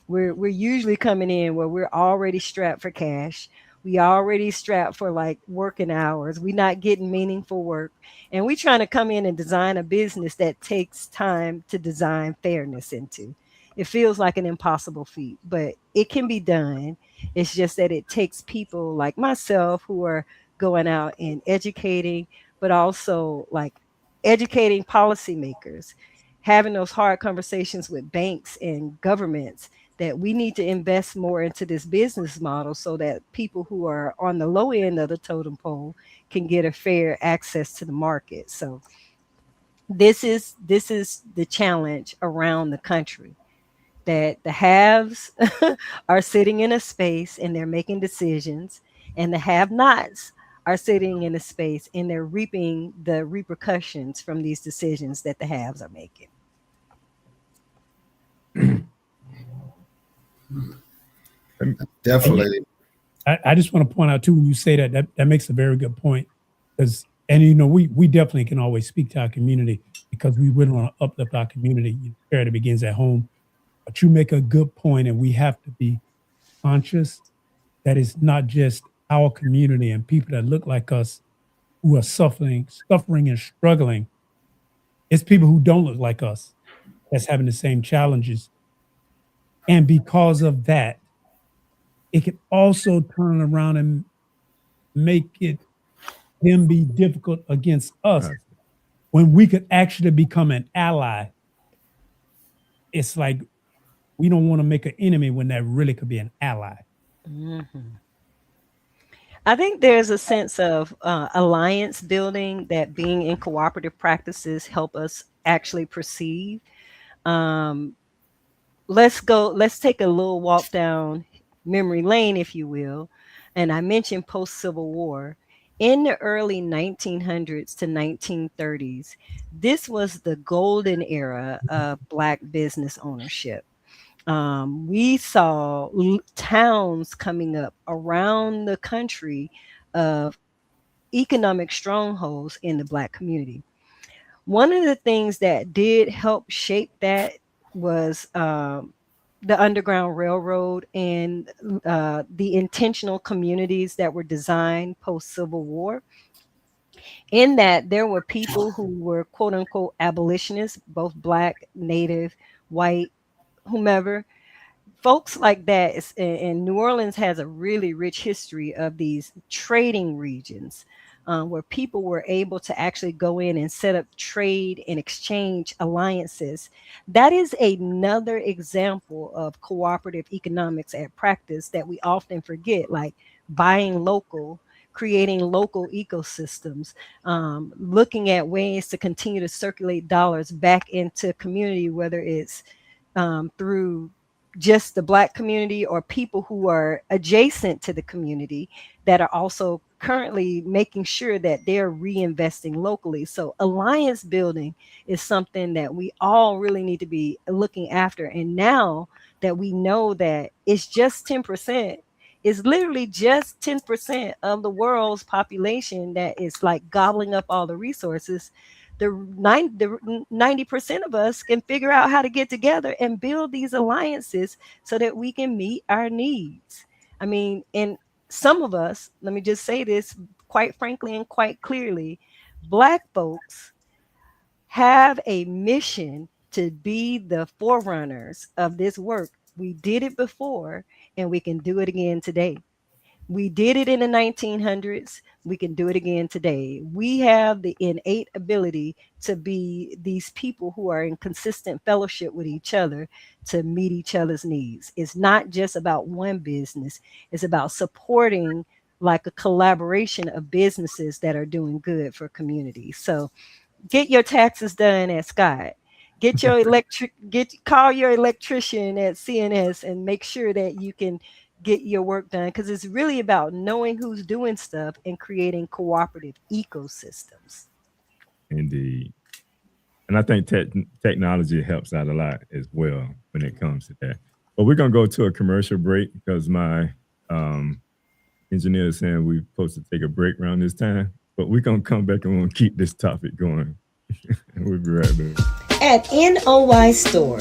We're usually coming in where we're already strapped for cash. We already strapped for like working hours. We're not getting meaningful work. And we're trying to come in and design a business that takes time to design fairness into. It feels like an impossible feat, but it can be done. It's just that it takes people like myself who are going out and educating, but also like educating policymakers, having those hard conversations with banks and governments that we need to invest more into this business model so that people who are on the low end of the totem pole can get a fair access to the market. So this is the challenge around the country, that the haves are sitting in a space and they're making decisions, and the have-nots are sitting in a space and they're reaping the repercussions from these decisions that the haves are making. Definitely. I just want to point out too, when you say that makes a very good point, because we definitely can always speak to our community because we really want to uplift our community. Charity begins at home, but you make a good point, and we have to be conscious that it's not just our community and people that look like us who are suffering and struggling. It's people who don't look like us that's having the same challenges, and because of that, it can also turn around and make it them be difficult against us when we could actually become an ally. It's like we don't want to make an enemy when that really could be an ally. Mhm. I think there's a sense of alliance building that being in cooperative practices help us actually perceive. Um, let's take a little walk down memory lane, if you will. And I mentioned post Civil War. In the early 1900s to 1930s, this was the golden era of Black business ownership. We saw towns coming up around the country of economic strongholds in the Black community. One of the things that did help shape that was the Underground Railroad and the intentional communities that were designed post Civil War. In that, there were people who were quote unquote abolitionists, both Black, Native, white, whomever. Folks like that and New Orleans has a really rich history of these trading regions, where people were able to actually go in and set up trade and exchange alliances. That is another example of cooperative economics at practice that we often forget, like buying local, creating local ecosystems, looking at ways to continue to circulate dollars back into community, whether it's through just the Black community or people who are adjacent to the community that are also currently making sure that they're reinvesting locally. So alliance building is something that we all really need to be looking after. And now that we know that it's just 10%, it's literally just 10% of the world's population that is like gobbling up all the resources. The 90% of us can figure out how to get together and build these alliances so that we can meet our needs. I mean, and some of us, let me just say this quite frankly and quite clearly, Black folks have a mission to be the forerunners of this work. We did it before and we can do it again today. We did it in the 1900s. We can do it again today. We have the innate ability to be these people who are in consistent fellowship with each other to meet each other's needs. It's not just about one business, it's about supporting like a collaboration of businesses that are doing good for communities. So get your taxes done at Scott. Call your electrician at CNS and make sure that you can get your work done, because it's really about knowing who's doing stuff and creating cooperative ecosystems. Indeed. And I think technology helps out a lot as well when it comes to that. But we're going to go to a commercial break because my engineer is saying we're supposed to take a break around this time. But we're going to come back and we're going to keep this topic going. And we'll be right back. At NOY Store,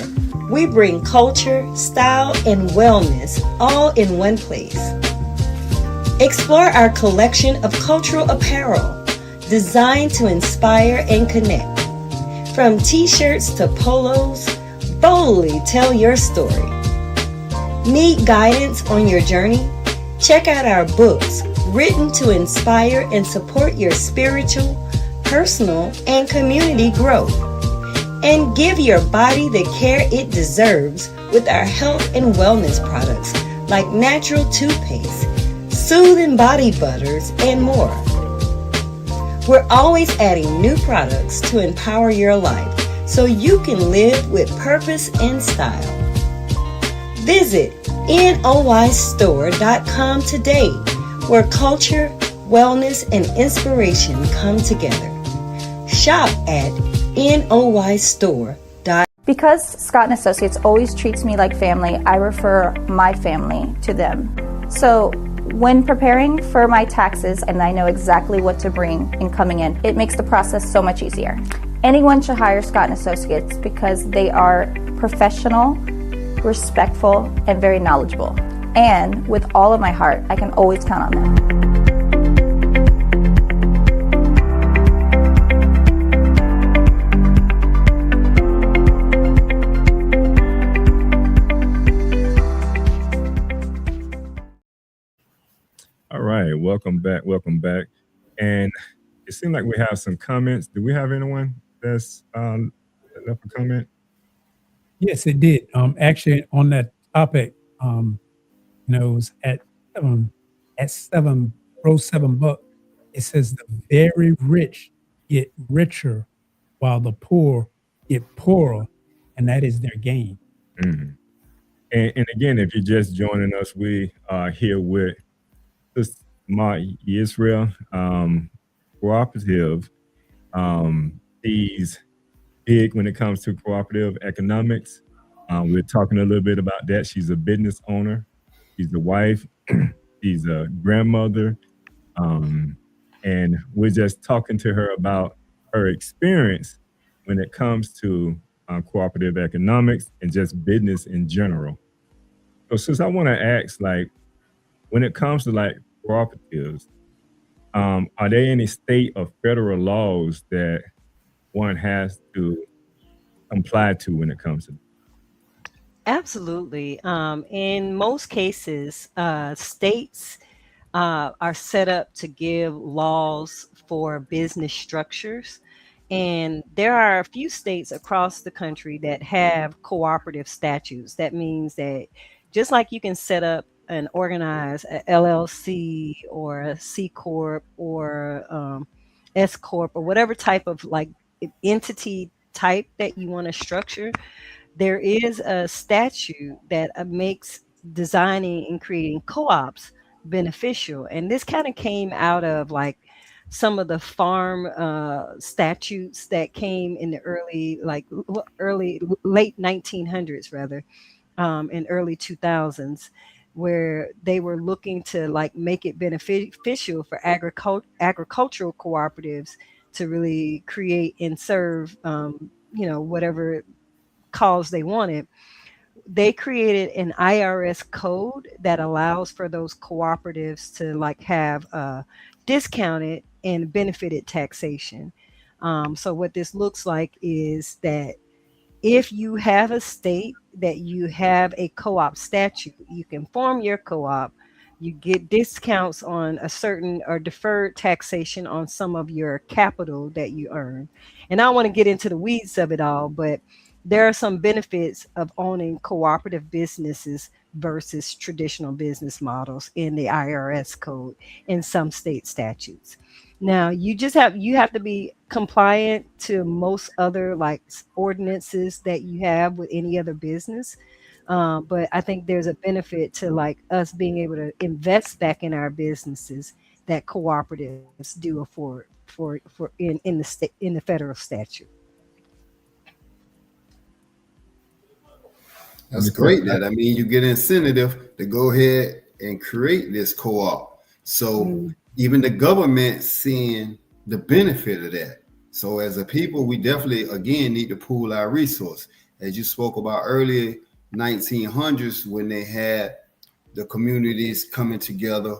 we bring culture, style, and wellness all in one place. Explore our collection of cultural apparel designed to inspire and connect. From t-shirts to polos, boldly tell your story. Need guidance on your journey? Check out our books written to inspire and support your spiritual, personal, and community growth. And give your body the care it deserves with our health and wellness products like natural toothpaste, soothing body butters, and more. We're always adding new products to empower your life so you can live with purpose and style. Visit NOYstore.com today, where culture, wellness, and inspiration come together. Shop at NOYstore.com. Because Scott & Associates always treats me like family, I refer my family to them. So when preparing for my taxes and I know exactly what to bring in coming in, it makes the process so much easier. Anyone should hire Scott & Associates because they are professional, respectful, and very knowledgeable. And with all of my heart, I can always count on them. All right, welcome back. And it seemed like we have some comments. Do we have anyone that's left a comment? Yes, it did. Actually, on that topic, it was at $7 bucks. It says the very rich get richer, while the poor get poorer, and that is their gain. Mm-hmm. And again, if you're just joining us, we are here with Ma Israel Cooperative. He's big when it comes to cooperative economics. We're talking a little bit about that. She's a business owner. She's a wife. She's a grandmother. And we're just talking to her about her experience when it comes to cooperative economics and just business in general. So since I want to ask, like, when it comes to like cooperatives, are there any state or federal laws that one has to comply to when it comes to that? Absolutely. In most cases, states are set up to give laws for business structures. And there are a few states across the country that have cooperative statutes. That means that just like you can set up and organize a LLC or a C Corp or S Corp or whatever type of like entity type that you want to structure, there is a statute that makes designing and creating co-ops beneficial. And this kind of came out of like some of the farm statutes that came in the late 1900s rather, and early 2000s, where they were looking to like make it beneficial for agricultural cooperatives to really create and serve whatever cause they wanted. They created an IRS code that allows for those cooperatives to like have discounted and benefited taxation. So what this looks like is that if you have a state that you have a co-op statute, you can form your co-op, You get discounts on a certain or deferred taxation on some of your capital that you earn. And I don't want to get into the weeds of it all, but there are some benefits of owning cooperative businesses versus traditional business models in the IRS code in some state statutes. Now, you have to be compliant to most other like ordinances that you have with any other business. But I think there's a benefit to like us being able to invest back in our businesses that cooperatives do afford for in the state in the federal statute. That's great. That I mean, you get incentive to go ahead and create this co-op. So Mm. even the government seeing the benefit of that. So as a people, we definitely again need to pool our resource. As you spoke about earlier, 1900s when they had the communities coming together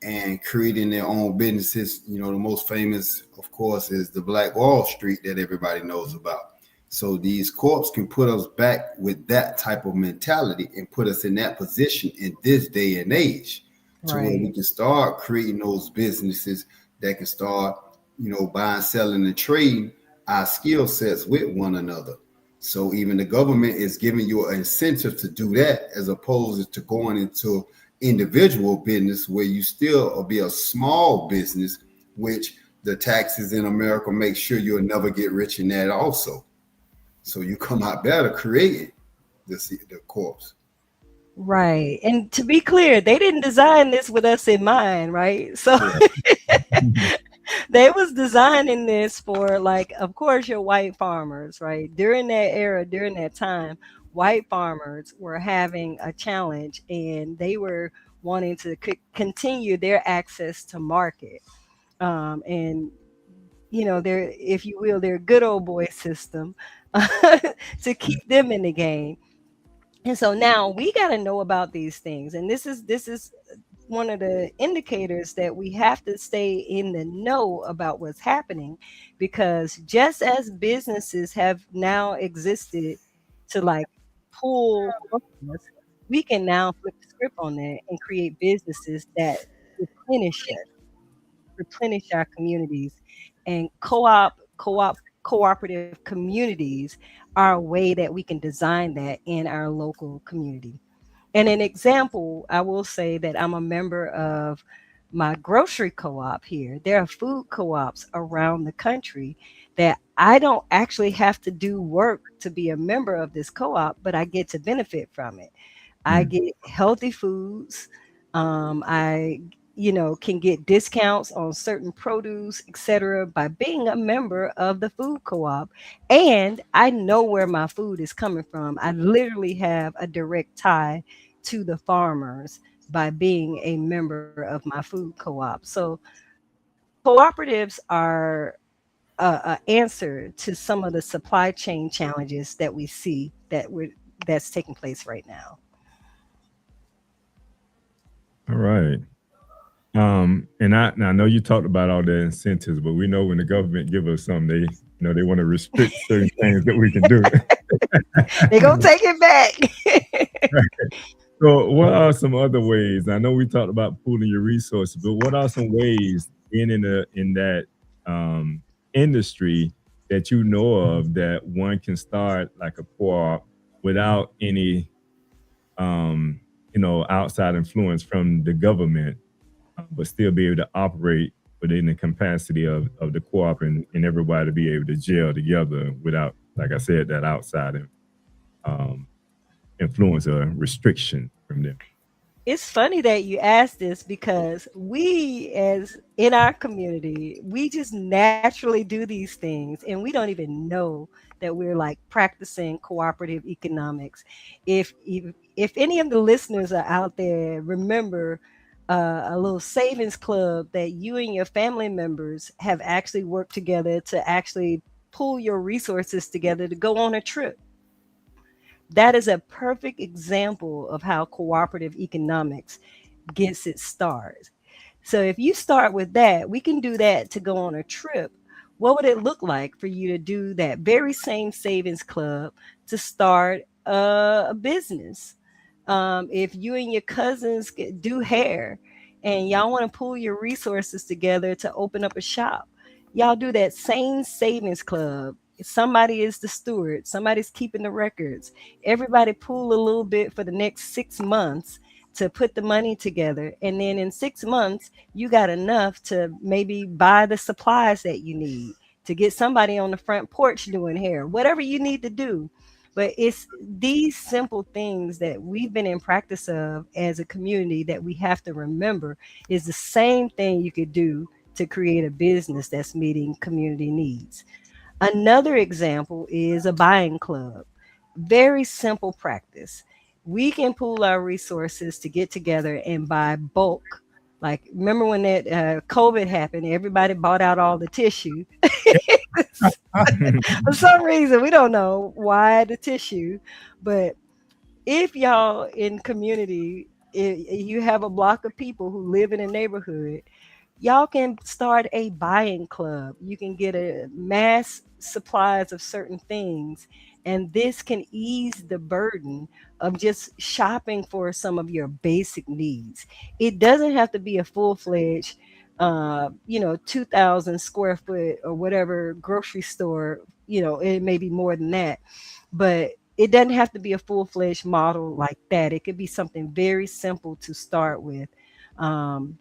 and creating their own businesses. You know, the most famous, of course, is the Black Wall Street that everybody knows about. So these corps can put us back with that type of mentality and put us in that position in this day and age to where we Right. can start creating those businesses that can start, you know, buying, selling, and trading our skill sets with one another. So even the government is giving you an incentive to do that as opposed to going into individual business where you still will be a small business, which the taxes in America make sure you'll never get rich in that also. So you come out better creating the corpse. Right. And to be clear, they didn't design this with us in mind, right? So Yeah. they was designing this for like of course your white farmers, right? During that era, during that time, white farmers were having a challenge and they were wanting to continue their access to market. And their, if you will, their good old boy system to keep them in the game. And so now we got to know about these things. And this is one of the indicators that we have to stay in the know about what's happening, because just as businesses have now existed to like pull from us, we can now flip the script on that and create businesses that replenish us, replenish our communities, and cooperative communities are a way that we can design that in our local community. And an example, I will say that I'm a member of my grocery co-op here. There are food co-ops around the country that I don't actually have to do work to be a member of this co-op, but I get to benefit from it. I Mm. get healthy foods. I, can get discounts on certain produce, etc., by being a member of the food co-op. And I know where my food is coming from. I literally have a direct tie to the farmers by being a member of my food co-op. So cooperatives are a answer to some of the supply chain challenges that we see that's taking place right now. All right. And I know you talked about all the incentives, but we know when the government give us some, they want to restrict certain things that we can do. They're gonna take it back. So, what are some other ways? I know we talked about pooling your resources, but what are some ways in that industry that you know of that one can start like a co-op without any outside influence from the government, but still be able to operate within the capacity of the co-op and everybody to be able to gel together without, like I said, that outside um, influence or restriction from them. It's funny that you asked this because we, as in our community, we just naturally do these things and we don't even know that we're like practicing cooperative economics. If any of the listeners are out there, remember a little savings club that you and your family members have actually worked together to actually pull your resources together to go on a trip. That is a perfect example of how cooperative economics gets its start. So if you start with that, we can do that to go on a trip. What would it look like for you to do that very same savings club to start a business? If you and your cousins do hair and y'all want to pool your resources together to open up a shop, y'all do that same savings club. Somebody is the steward, somebody's keeping the records. Everybody pool a little bit for the next 6 months to put the money together. And then in 6 months, you got enough to maybe buy the supplies that you need, to get somebody on the front porch doing hair, whatever you need to do. But it's these simple things that we've been in practice of as a community that we have to remember is the same thing you could do to create a business that's meeting community needs. Another example is a buying club. Very simple practice. We can pool our resources to get together and buy bulk. Like, remember when that COVID happened, everybody bought out all the tissue. For some reason, we don't know why the tissue, but if y'all in community, if you have a block of people who live in a neighborhood, y'all can start a buying club. You can get a mass supplies of certain things, and this can ease the burden of just shopping for some of your basic needs. It doesn't have to be a full-fledged 2,000 square foot or whatever grocery store. It may be more than that, but it doesn't have to be a full-fledged model like that. It could be something very simple to start with. um,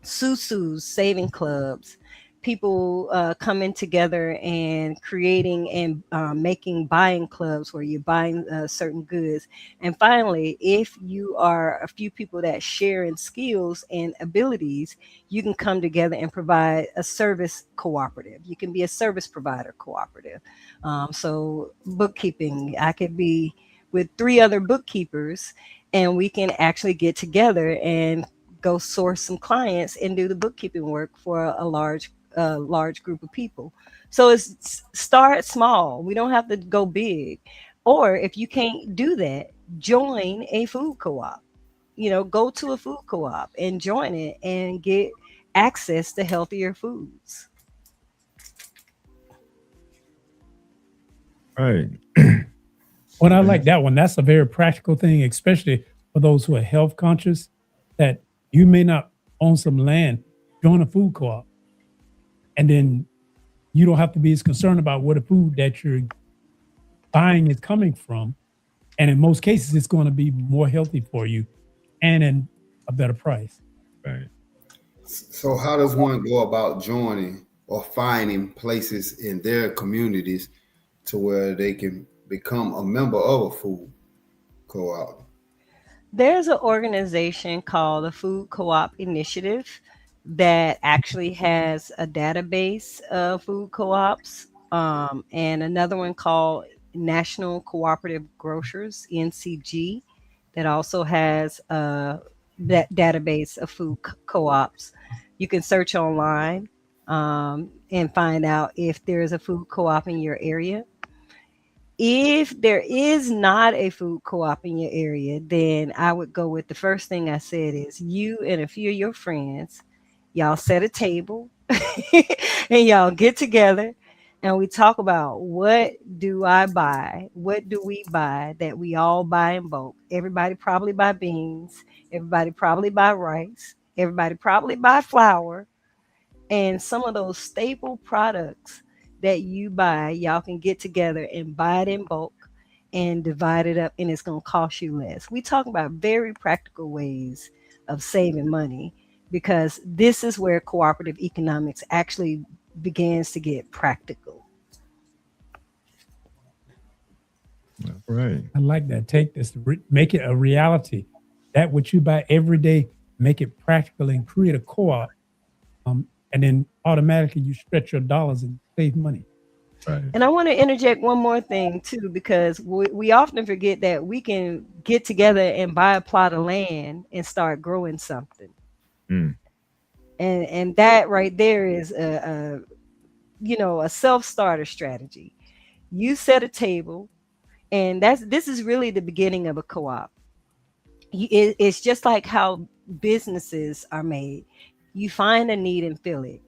Susus, saving clubs, people coming together and creating and making buying clubs where you're buying certain goods. And finally, if you are a few people that share in skills and abilities, you can come together and provide a service cooperative. You can be a service provider cooperative. So bookkeeping, I could be with three other bookkeepers, and we can actually get together and go source some clients and do the bookkeeping work for a large group of people. So it's start small. We don't have to go big. Or if you can't do that, join a food co-op. Go to a food co-op and join it and get access to healthier foods. Right. Well, I like that one. That's a very practical thing, especially for those who are health conscious, that you may not own some land, join a food co-op. And then you don't have to be as concerned about where the food that you're buying is coming from. And in most cases, it's going to be more healthy for you and in a better price. Right. So how does one go about joining or finding places in their communities to where they can become a member of a food co-op? There's an organization called the Food Co-op Initiative that actually has a database of food co-ops, and another one called National Cooperative Grocers, NCG, that also has that database of food co-ops. You can search online and find out if there's a food co-op in your area. If there is not a food co-op in your area, then I would go with the first thing I said is you and a few of your friends, y'all set a table and y'all get together and we talk about what do I buy? What do we buy that we all buy in bulk? Everybody probably buy beans. Everybody probably buy rice. Everybody probably buy flour. And some of those staple products that you buy, y'all can get together and buy it in bulk and divide it up, and it's going to cost you less. We talk about very practical ways of saving money because this is where cooperative economics actually begins to get practical. Right. I like that. Take this, make it a reality. That what you buy every day, make it practical and create a co-op. And then automatically you stretch your dollars and save money. Right. And I want to interject one more thing too, because we often forget that we can get together and buy a plot of land and start growing something. Mm. And that right there is a self-starter strategy. You set a table, and this is really the beginning of a co-op. It's just like how businesses are made. You find a need and fill it.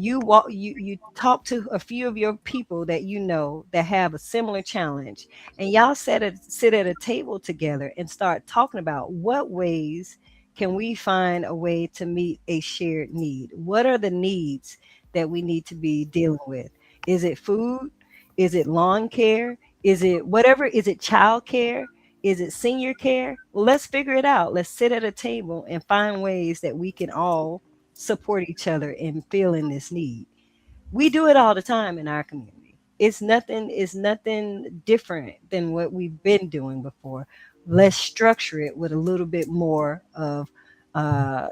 you talk to a few of your people that you know that have a similar challenge, and y'all sit at a table together and start talking about what ways can we find a way to meet a shared need. What are the needs that we need to be dealing with? Is it food? Is it lawn care? Is it whatever? Is it child care? Is it senior care? Well, let's figure it out. Let's sit at a table and find ways that we can all support each other in feeling this need. We do it all the time in our community. It's nothing different than what we've been doing before. Let's structure it with a little bit more of uh,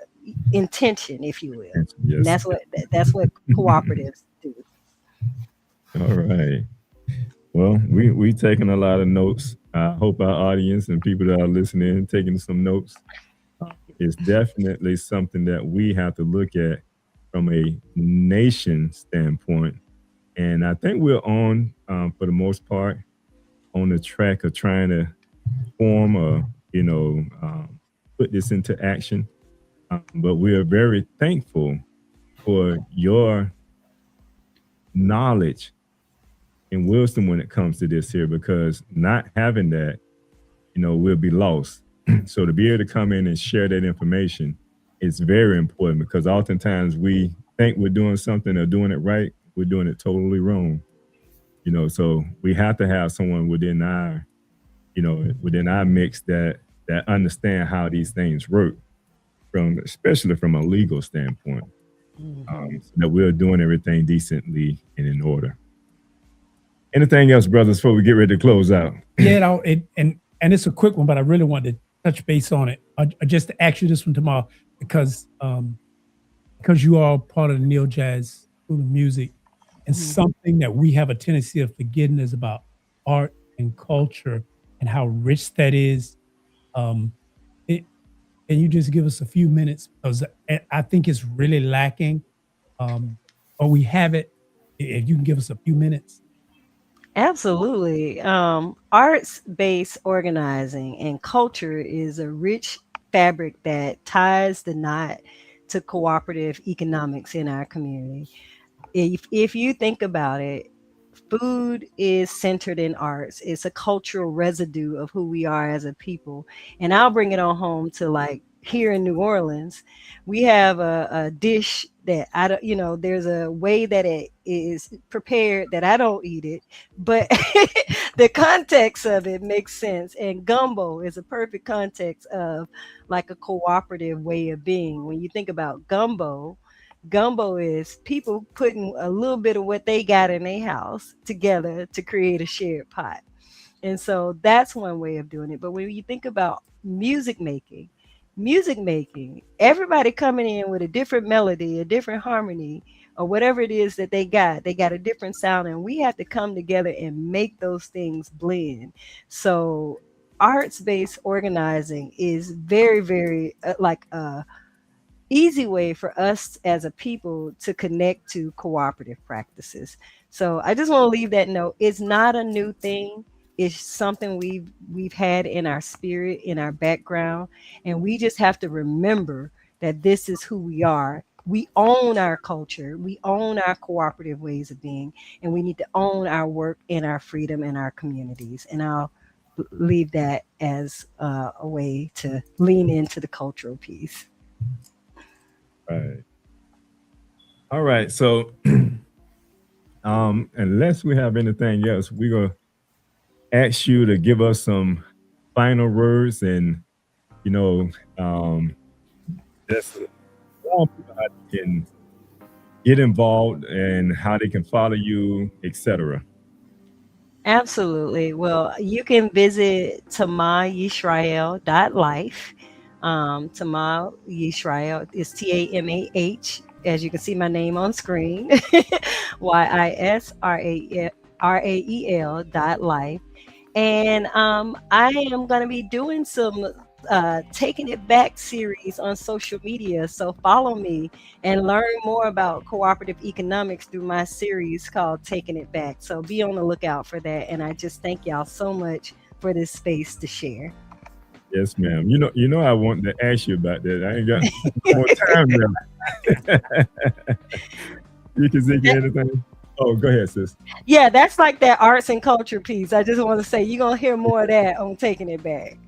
intention, if you will. And Yes. that's what cooperatives do. All right. Well, we taking a lot of notes. I hope our audience and people that are listening taking some notes. It's definitely something that we have to look at from a nation standpoint. And I think we're on, for the most part, on the track of trying to form or, put this into action. But we are very thankful for your knowledge and wisdom when it comes to this here, because not having that, we'll be lost. So to be able to come in and share that information is very important, because oftentimes we think we're doing something or doing it right. We're doing it totally wrong. So we have to have someone within our mix that understand how these things work, especially from a legal standpoint, so that we're doing everything decently and in order. Anything else, brothers, before we get ready to close out? Yeah, and it's a quick one, but I really wanted to touch base on it. Just to ask you this one tomorrow, because you are part of the Neo Jazz School of Music, and something that we have a tendency of forgetting is about art and culture and how rich that is. Can you just give us a few minutes, because I think it's really lacking, or we have it. If you can give us a few minutes. Absolutely. Arts-based organizing and culture is a rich fabric that ties the knot to cooperative economics in our community. If you think about it, food is centered in arts. It's a cultural residue of who we are as a people. And I'll bring it on home to, like, here in New Orleans, we have a dish that I don't, there's a way that it is prepared that I don't eat it, but the context of it makes sense. And gumbo is a perfect context of like a cooperative way of being. When you think about gumbo is people putting a little bit of what they got in their house together to create a shared pot. And so that's one way of doing it. But when you think about music making, everybody coming in with a different melody, a different harmony, or whatever it is that they got a different sound, and we have to come together and make those things blend. So arts-based organizing is very, very like a easy way for us as a people to connect to cooperative practices. So I just want to leave that note. It's not a new thing. It's something we've had in our spirit, in our background, and we just have to remember that this is who we are. We own our culture, we own our cooperative ways of being, and we need to own our work and our freedom in our communities. And I'll leave that as a way to lean into the cultural piece. Right. All right. So, unless we have anything else, we're gonna ask you to give us some final words, and just warn people how they can get involved and how they can follow you, etc. Absolutely. Well, you can visit tamayisrael.life. Tamah Yisrael is TAMAH. As you can see my name on screen, YISRAEL.life. And I am going to be doing some Taking It Back series on social media. So follow me and learn more about cooperative economics through my series called Taking It Back. So be on the lookout for that. And I just thank y'all so much for this space to share. Yes, ma'am. I want to ask you about that. I ain't got more time now. You can think of anything? Oh, go ahead, sis. Yeah, that's like that arts and culture piece. I just want to say you're gonna hear more of that on Taking It Back.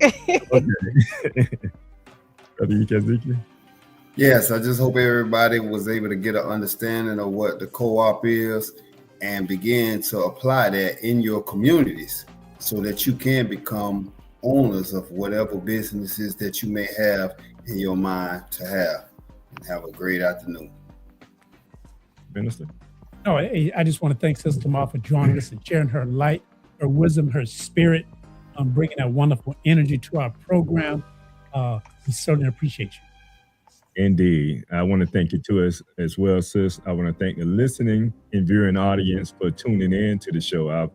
Okay. Yes, I just hope everybody was able to get an understanding of what the co-op is and begin to apply that in your communities so that you can become owners of whatever businesses that you may have in your mind to have. And have a great afternoon. Minister? No, I just want to thank Sister Ma for joining us and sharing her light, her wisdom, her spirit, bringing that wonderful energy to our program. We certainly appreciate you. Indeed. I want to thank you too as well, sis. I want to thank the listening and viewing audience for tuning in to the show. I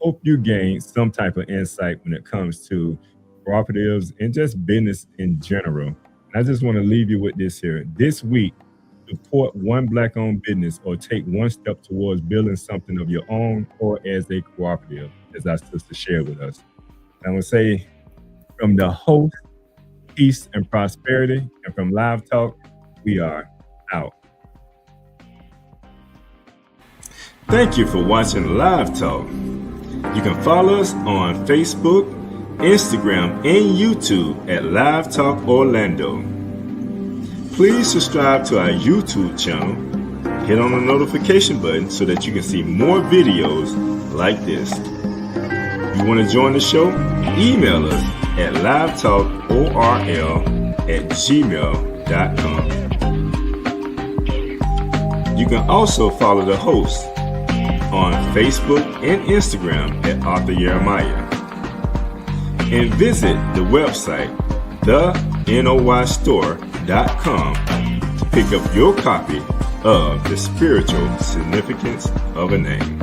hope you gained some type of insight when it comes to cooperatives and just business in general. And I just want to leave you with this here. This week, support one Black-owned business or take one step towards building something of your own or as a cooperative, as our sister shared with us. And I would say from the host, Peace and Prosperity, and from Live Talk, we are out. Thank you for watching Live Talk. You can follow us on Facebook, Instagram, and YouTube at Live Talk Orlando. Please subscribe to our YouTube channel. Hit on the notification button so that you can see more videos like this. You want to join the show? Email us at livetalkorl@gmail.com. You can also follow the host on Facebook and Instagram at Arthur Jeremiah. And visit the website, thenoystore.com, to pick up your copy of The Spiritual Significance of a Name.